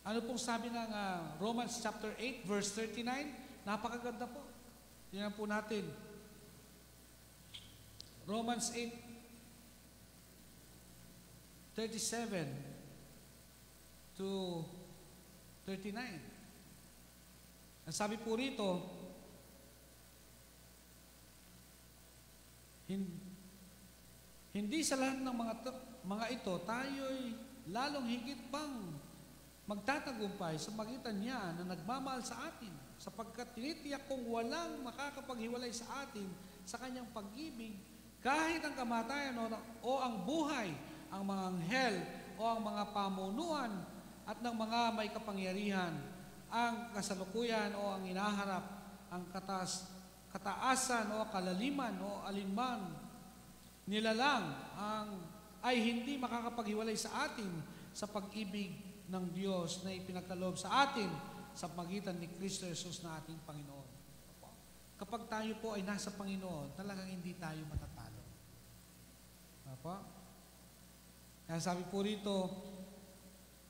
Ano pong sabi ng Romans chapter 8, verse 39? Napakaganda po. Tingnan po natin. Romans 8, 37 to 39. Ang sabi po rito, hindi sa lahat ng mga ito, tayo'y lalong higit pang magtatagumpay sa magitan niya na nagmamahal sa atin, sapagkat tinitiyak kong walang makakapaghiwalay sa atin sa kanyang pag-ibig, kahit ang kamatayan o ang buhay, ang mga anghel o ang mga pamunuan at ng mga may kapangyarihan, ang kasalukuyan o ang inaharap, ang kataasan o kalaliman o alinman nilalang ay hindi makakapaghiwalay sa atin sa pag-ibig ng Diyos na ipinagkaloob sa atin sa pagitan ni Kristo Jesus na ating Panginoon. Kapag tayo po ay nasa Panginoon, talagang hindi tayo matatalo. Apo? Kaya sabi po rito,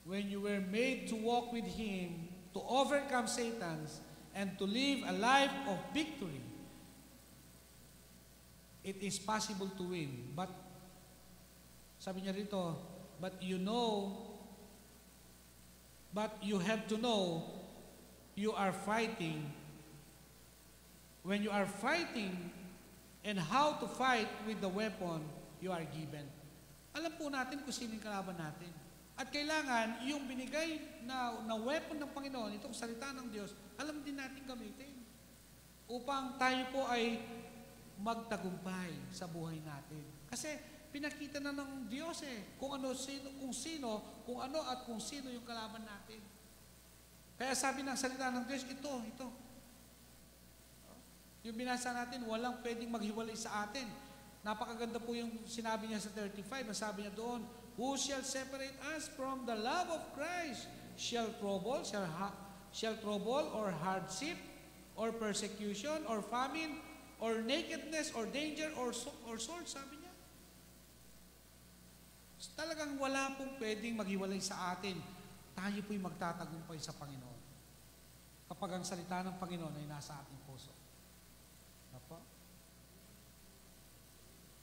when you were made to walk with Him, to overcome Satan's, and to live a life of victory, it is possible to win. But, sabi niya rito, but you have to know, you are fighting. When you are fighting, and how to fight with the weapon you are given. Alam po natin kung sino yung kalaban natin. At kailangan, yung binigay na weapon ng Panginoon, itong salita ng Diyos, alam din natin gamitin. Upang tayo po ay magtagumpay sa buhay natin. Kasi pinakita na ng Diyos kung ano at kung sino yung kalaban natin. Kaya sabi ng salita ng Diyos, ito. Yung binasa natin, walang pwedeng maghiwalay sa atin. Napakaganda po yung sinabi niya sa 35. Sabi niya doon, who shall separate us from the love of Christ? Shall trouble or hardship, or persecution, or famine, or nakedness, or danger, or sword, sabi niya. Talagang wala pong pwedeng maghiwalay sa atin. Tayo po'y magtatagumpay sa Panginoon. Kapag ang salita ng Panginoon ay nasa ating puso. Apo?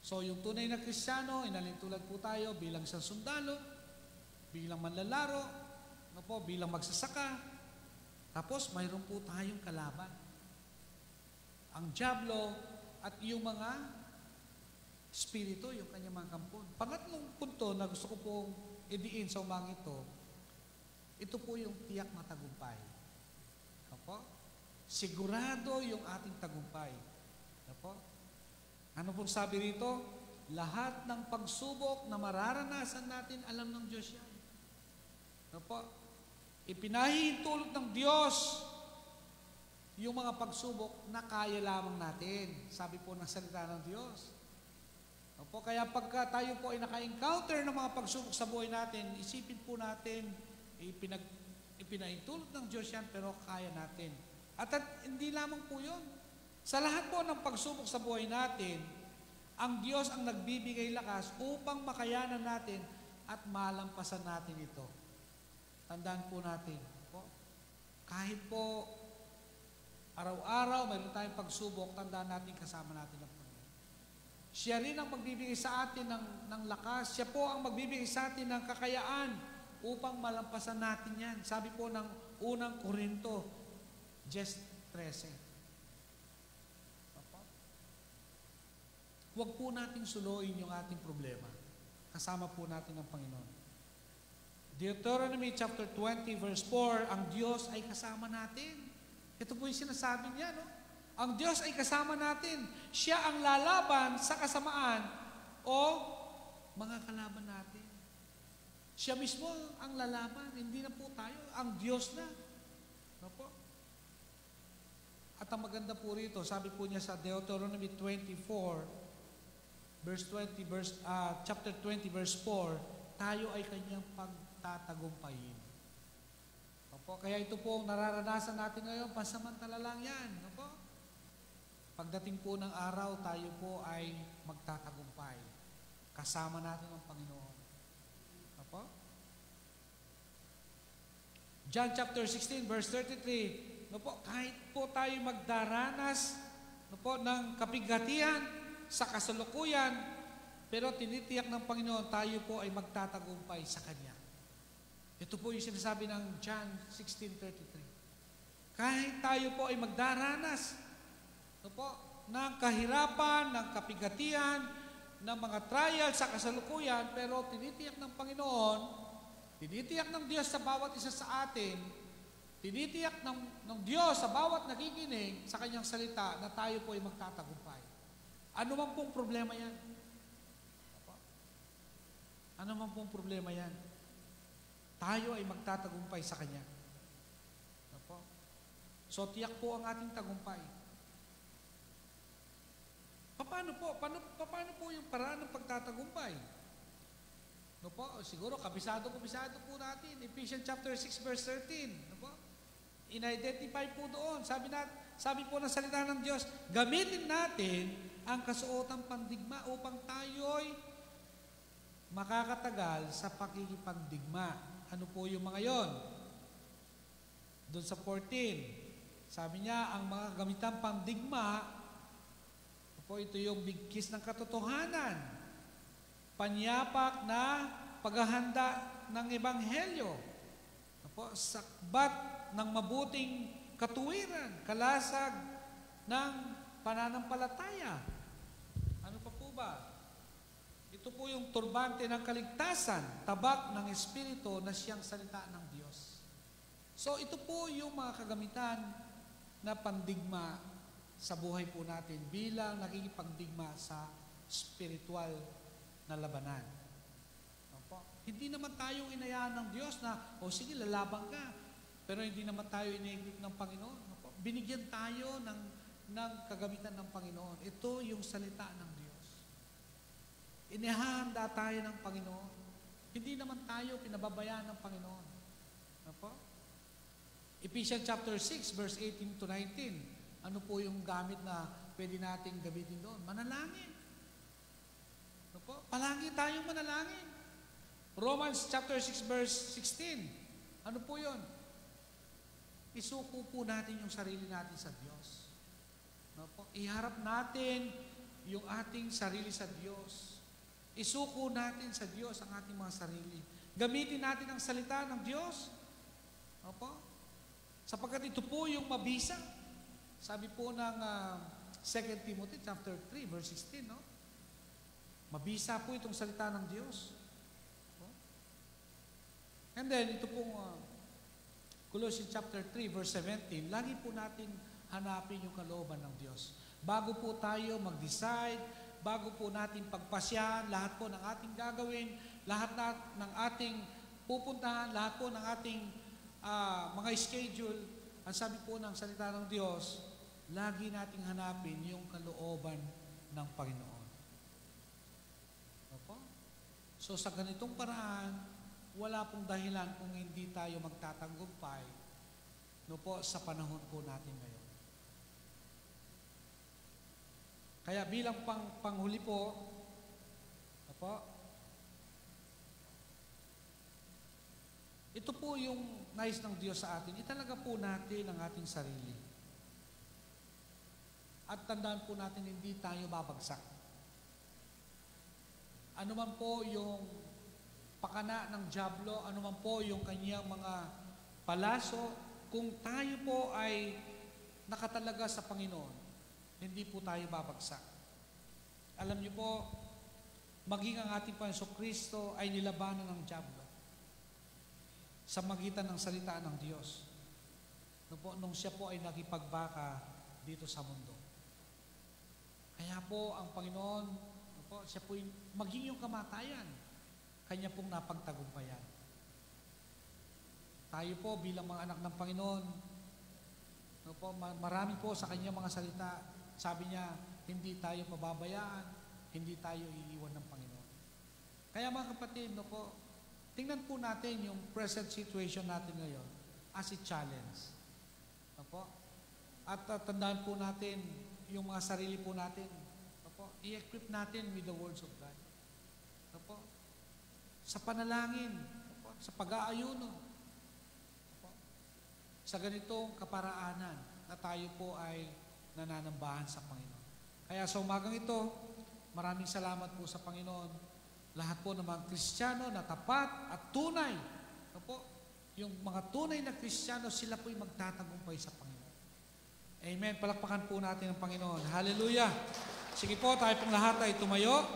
So, yung tunay na Kristiyano, inalintulad po tayo bilang isang sundalo, bilang manlalaro, bilang magsasaka, tapos mayroon po tayong kalaban. Ang diablo at yung mga spirito, yung kanyang mga kampon. Pangatlong punto na gusto ko pong idiin sa umagang ito po yung tiyak na tagumpay. Apo? Sigurado yung ating tagumpay. Apo? Ano pong sabi rito? Lahat ng pagsubok na mararanasan natin, alam ng Diyos yan. Apo? Ipinahihintulot ng Diyos yung mga pagsubok na kaya lamang natin. Sabi po ng salita ng Diyos. Opo, kaya pagka tayo po ay naka-encounter ng mga pagsubok sa buhay natin, isipin po natin, ipinahintulot ng Diyos yan, pero kaya natin. At hindi lamang po yun. Sa lahat po ng pagsubok sa buhay natin, ang Diyos ang nagbibigay lakas upang makayanan natin at malampasan natin ito. Tandaan po natin. Kahit po araw-araw mayroon tayong pagsubok, tandaan natin kasama natin ang Panginoon. Siya rin ang magbibigay sa atin ng lakas. Siya po ang magbibigay sa atin ng kakayaan upang malampasan natin yan. Sabi po ng unang Korinto 10:13. Huwag po nating suluin yung ating problema. Kasama po natin ang Panginoon. Deuteronomy chapter 20 verse 4, ang Diyos ay kasama natin. Ito po yung sinasabi niya, no? Ang Diyos ay kasama natin. Siya ang lalaban sa kasamaan o mga kalaban natin. Siya mismo ang lalaban, hindi na po tayo. Ang Diyos na. No po? At ang maganda po rito, sabi po niya sa Deuteronomy 24, chapter 20 verse 4, tayo ay kanyang pagtatagumpayin. Opo, kaya ito po ang nararanasan natin ngayon, pansamantala lang yan. Opo? Pagdating po ng araw, tayo po ay magtatagumpay. Kasama natin ang Panginoon. Opo? John chapter 16 verse 33, opo, kahit po tayo magdaranas opo, ng kabigatian sa kasalukuyan, pero tinitiyak ng Panginoon, tayo po ay magtatagumpay sa Kanya. Ito po yung sinasabi ng John 16:33. Kahit tayo po ay magdaranas ng kahirapan, ng kapigatian, ng mga trial sa kasalukuyan, pero tinitiyak ng Panginoon, tinitiyak ng Diyos sa bawat isa sa atin, tinitiyak ng Diyos sa bawat nakikinig sa Kanyang salita na tayo po ay magtatagumpay. Ano man pong problema yan? Ano man pong problema yan? Tayo ay magtatagumpay sa Kanya. So, tiyak po ang ating tagumpay. paano po? Paano po yung paraan ng pagtatagumpay? No po, siguro kabisado po natin. Ephesians chapter 6 verse 13. No po? In-identify po doon. Sabi po ng salita ng Diyos, gamitin natin ang kasuotang pandigma upang tayo'y makakatagal sa pakikipagdigma. Ano po yung mga yon? Doon sa 14, sabi niya, ang mga gamitang pandigma, po, ito yung bigkis ng katotohanan, panyapak na paghahanda ng ebanghelyo, po, sakbat ng mabuting katuwiran, kalasag ng pananampalataya. Ano pa po ba? Ito po yung turbante ng kaligtasan, tabak ng Espiritu na siyang salita ng Diyos. So ito po yung mga kagamitan na pandigma sa buhay po natin bilang nakikipagdigma sa spiritual na labanan. Opo. Hindi naman tayo inayaan ng Diyos na, sige, lalaban ka. Pero hindi naman tayo iniigit ng Panginoon. Opo. Binigyan tayo ng kagamitan ng Panginoon. Ito yung salita ng Diyos. Inihahanda tayo ng Panginoon. Hindi naman tayo pinababayaan ng Panginoon. Opo. Ephesians chapter 6 verse 18 to 19. Ano po yung gamit na pwede nating gamitin doon? Manalangin. Ano po? Palagi tayong manalangin. Romans chapter 6 verse 16. Ano po yun? Isuko po natin yung sarili natin sa Diyos. Ano po? Iharap natin yung ating sarili sa Diyos. Isuko natin sa Diyos ang ating mga sarili. Gamitin natin ang salita ng Diyos. Ano po? Sapagkat ito po yung mabisa. Sabi po ng 2 Timothy chapter 3 verse 16, no? Mabisa po itong salita ng Diyos. And then ito pong Colossians chapter 3 verse 17, lagi po natin hanapin yung kalooban ng Diyos. Bago po tayo mag-decide, bago po natin pagpasyahan lahat po ng ating gagawin, lahat ng ating pupuntahan, lahat po ng ating mga schedule, ang sabi po ng salita ng Diyos, lagi nating hanapin yung kalooban ng Panginoon. Opo? So sa ganitong paraan, wala pong dahilan kung hindi tayo magtatagumpay sa panahon po natin ngayon. Kaya bilang panghuli po, ito po yung nais ng Diyos sa atin. Italaga po natin ang ating sarili. At tandaan po natin, hindi tayo babagsak. Ano man po yung pakana ng dyablo, ano man po yung kanyang mga palaso, kung tayo po ay nakatalaga sa Panginoon, hindi po tayo babagsak. Alam niyo po, maging ang ating Panginoon Kristo ay nilabanan ng dyablo sa magitan ng salita ng Diyos. Nung siya po ay nagipagbaka dito sa mundo. Kaya po ang Panginoon, siya po maging yung kamatayan, kanya pong napagtagumpayan. Tayo po bilang mga anak ng Panginoon, marami po sa kanyang mga salita, sabi niya, hindi tayo pababayaan, hindi tayo iiwan ng Panginoon. Kaya mga kapatid, tingnan po natin yung present situation natin ngayon as a challenge. At tandaan po natin yung mga sarili po natin. I-equip natin with the words of God. Sa panalangin, sa pag-aayuno, sa ganitong kaparaanan na tayo po ay nananambahan sa Panginoon. Kaya sa umagang ito, maraming salamat po sa Panginoon. Lahat po ng mga Kristiyano na tapat at tunay. Yung mga tunay na Kristiyano, sila po'y magtatagumpay sa Panginoon. Amen. Palakpakan po natin ang Panginoon. Hallelujah. Sige po, tayo pong lahat ay tumayo.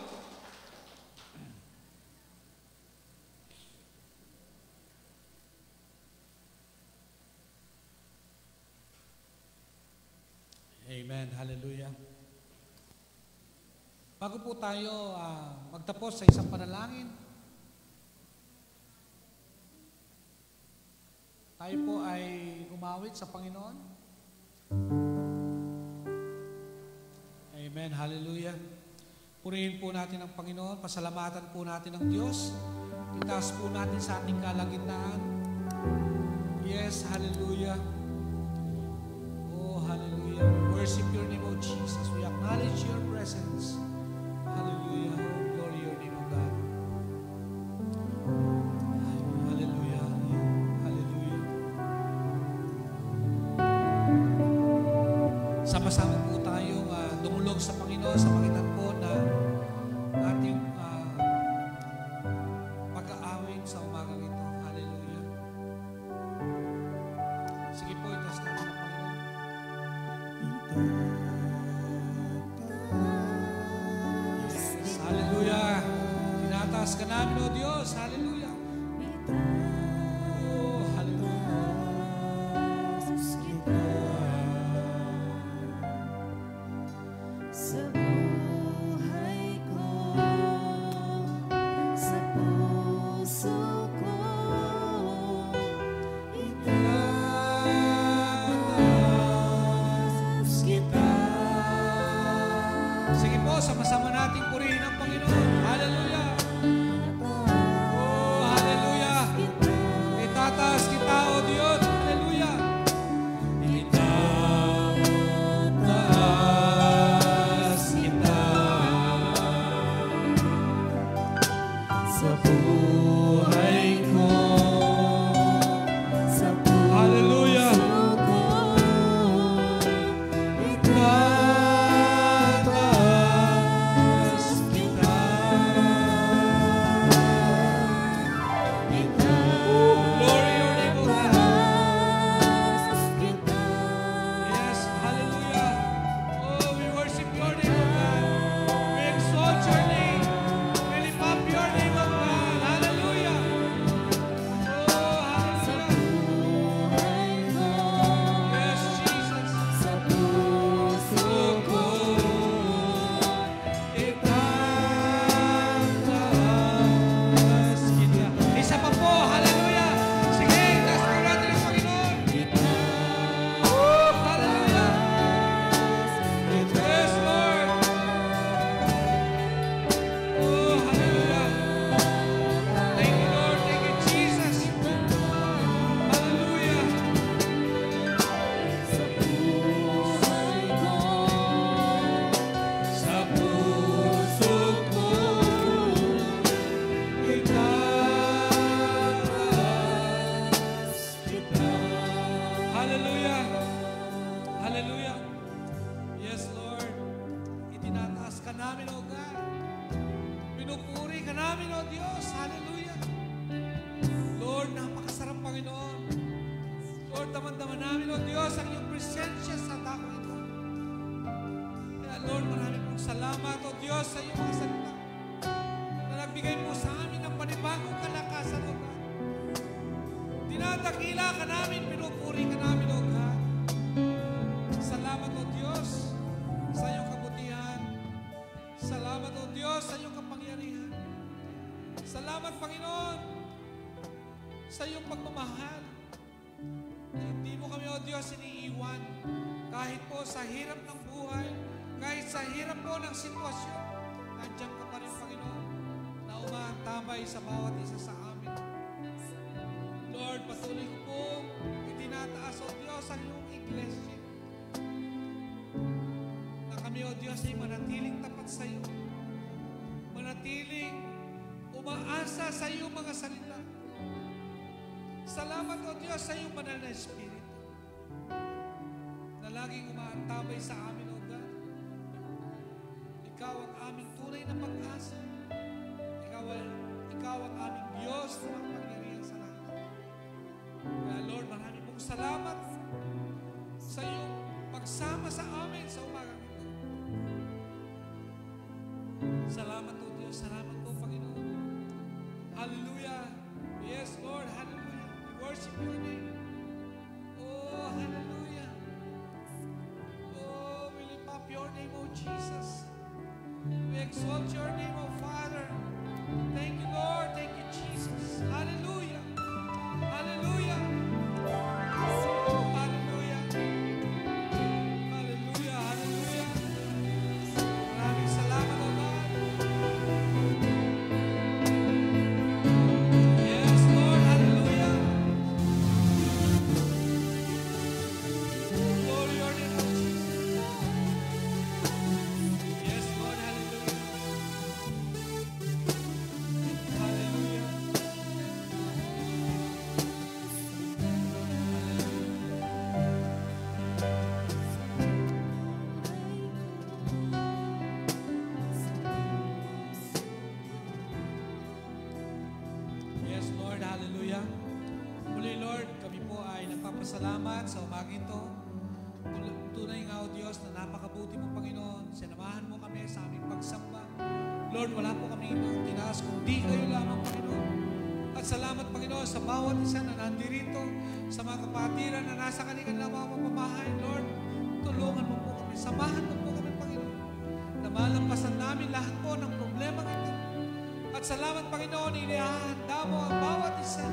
Amen. Hallelujah. Bago po tayo magtapos sa isang panalangin, tayo po ay umawit sa Panginoon. Amen. Amen. Hallelujah. Purihin po natin ang Panginoon. Pasalamatan po natin ang Diyos. Itaas po natin sa ating kalagitnaan. Yes, hallelujah. Oh, hallelujah. Worship your name, oh Jesus. We acknowledge your presence. Hallelujah. Oh, glory your name, oh God. Hallelujah. Hallelujah. Sama-sama po tayong dumulog sa Panginoon sa pagitan po na ating pag-aawin sa umagang ito. Hallelujah. Sige po, itaas natin ang Panginoon. Yes, hallelujah. Tinataas ka namin, O Diyos. Hallelujah. Oh, hallelujah. Sa buhay ko, sa puso ko, itaas kita. Sige po, sama-sama nating purihin ang Panginoon. Hallelujah. Oh, hallelujah. Itataas kita, O Diyos. Hallelujah. Itataas kita Sa buhay ko, sa puso Hallelujah. ko, Itataas kita. Glory your name, O God. Yes, hallelujah. Oh, we worship your name, O God. We exalt your name. We lift up your name, O God. Hallelujah. Oh, hallelujah. Yes, Jesus. sa puso ko, Itataas kita. Isa pa po, hallelujah. Sige, taas po natin ang Panginoon. Oh, hallelujah. Yes, Lord. Oh, hallelujah. Thank you, Lord. Thank you, Jesus. Hallelujah. Sa puso ko, itaas kita. Hallelujah. Hallelujah. Yes, Lord. Itinataas ka namin, O God. Pinupuri ka namin, O Diyos. Hallelujah. Lord, napakasarap, Panginoon. Lord, daman-daman namin, O Diyos, ang iyong presensya sa dako ito. Kaya, Lord, maraming pong salamat, O Diyos, sa iyong mga salita na nagbigay po sa amin ng panibagong kalakasan, O God. Dinadakila ka namin, pinupuri ka namin, O God. Salamat, O Diyos, sa iyong kabutihan. Salamat, O Diyos, sa iyong kapangyarihan. Salamat, Panginoon, sa iyong pagmamahal. Na hindi mo kami, O Diyos, iniiwan. Kahit po sa hirap ng buhay, kahit sa hirap po ng sitwasyon, nandiyan ka pa rin, Panginoon, na umaantabay sa bawat isa sa amin. Lord, patuloy ko po itinataas, O Diyos, ang iyong iglesia. Na kami, O Diyos, ay manatiling tapat sa iyo. Manatiling umaasa sa iyong mga salita. Salamat, O Diyos, sa iyong banal na Espiritu na laging umaantabay sa amin, O God. Ikaw ang aming tunay na pag-asa. Ikaw ang aming Diyos na makapangyarihan sa lahat. Kaya, Lord, marami pong salamat sa iyong pagsama sa amin sa umagang ito. Salamat, O Diyos. Salamat po, Panginoon. Hallelujah. Yes, Lord. Hallelujah. We worship your name. Oh, hallelujah. Oh, we lift up your name, O Jesus. We exalt your name, O Father. Thank you, Lord. Thank you, Jesus. Hallelujah. Hallelujah. Hallelujah. Hallelujah. Hallelujah. nagpapasalamat sa umaga ito. Tunay nga, O Diyos, na napakabuti mo, Panginoon. Sinamahan mo kami sa aming pagsamba. Lord, wala po kami ibang tinaas kundi kayo lamang, Panginoon. At salamat, Panginoon, sa bawat isa na nandirito, sa mga kapatiran na nasa kanilang mga mapamahay. Lord, tulungan mo po kami. Samahan mo po kami, Panginoon, na malampasan namin lahat po ng problema ito. At salamat, Panginoon, inihahanda mo ang bawat isa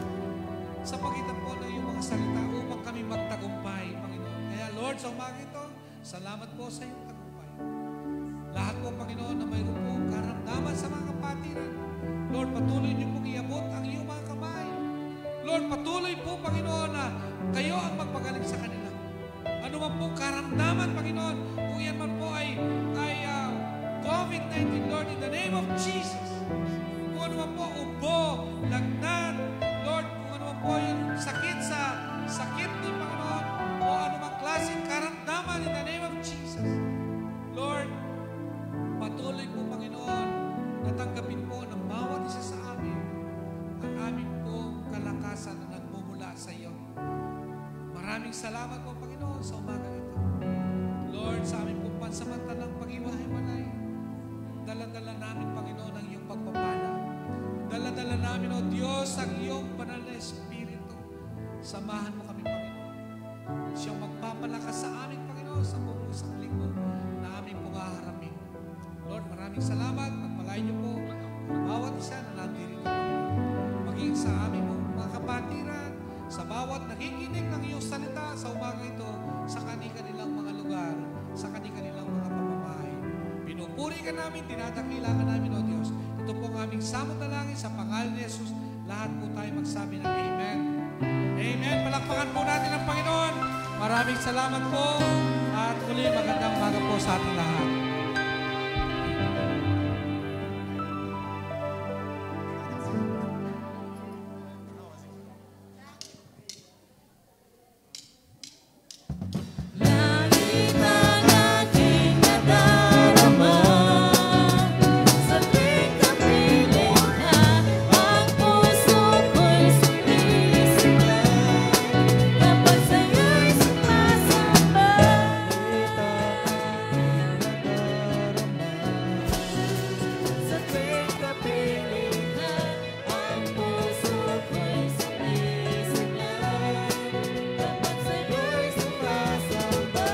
sa pagitan po ng iyong mga salita upang kami magtagumpay, Panginoon. Kaya, Lord, sa umaga ito, salamat po sa iyong tagumpay. Lahat po, Panginoon, na mayroon po karamdaman sa mga kapatiran. Lord, patuloy niyo pong iabot ang iyong mga kamay. Lord, patuloy po, Panginoon, na kayo ang magpagaling sa kanila. Ano man po karamdaman, Panginoon, kung yan man po ay COVID-19, Lord, in the name of Jesus. Kung ano man po, ubo, lagnat, Lord, kung ano man po yung sakit ni Panginoon, o ano man klaseng karamdaman in the name of Jesus. Lord, patuloy po, Panginoon, natanggapin po ng bawat isa sa amin ang aming pong kalakasan na nagmumula sa iyo. Maraming salamat po, Panginoon, sa umaga ito. Lord, sa aming pong pansamantalang pag-iwahiwalay, dala-dala namin, Panginoon, ang iyong pagpapala. Dala-dala namin, O Diyos, ang iyong banal na Espiritu. Samahan mo kami, Panginoon. Siyang magpapalakas sa amin, Panginoon, sa buong isang linggo na aming pong haharapin. Lord, maraming salamat. Pagpalain niyo po ang bawat isa na nandirito, Panginoon. Maging sa aming mga kapatiran, sa bawat nakikinig ng iyong salita sa umaga ito, sa kanilang mga lugar, sa kanilang mga pamamahay. Pinupuri ka namin, dinadakila ka namin, O Diyos. Ito po ang aming samot na langit sa pangalan ni Jesus. Lahat po tayo magsabi ng Amen. Amen. Palakpakan po natin ang Panginoon. Maraming salamat po. At muli, magandang umaga po sa ating lahat. Langit ang aking nadarama, sa tuwing kapiling na ang puso ko'y sumisimba, kapag sa'yo'y sumasamba. Sa tuwing kapiling na ang puso ko'y sumisimba, kapag sa'yo'y sumasamba.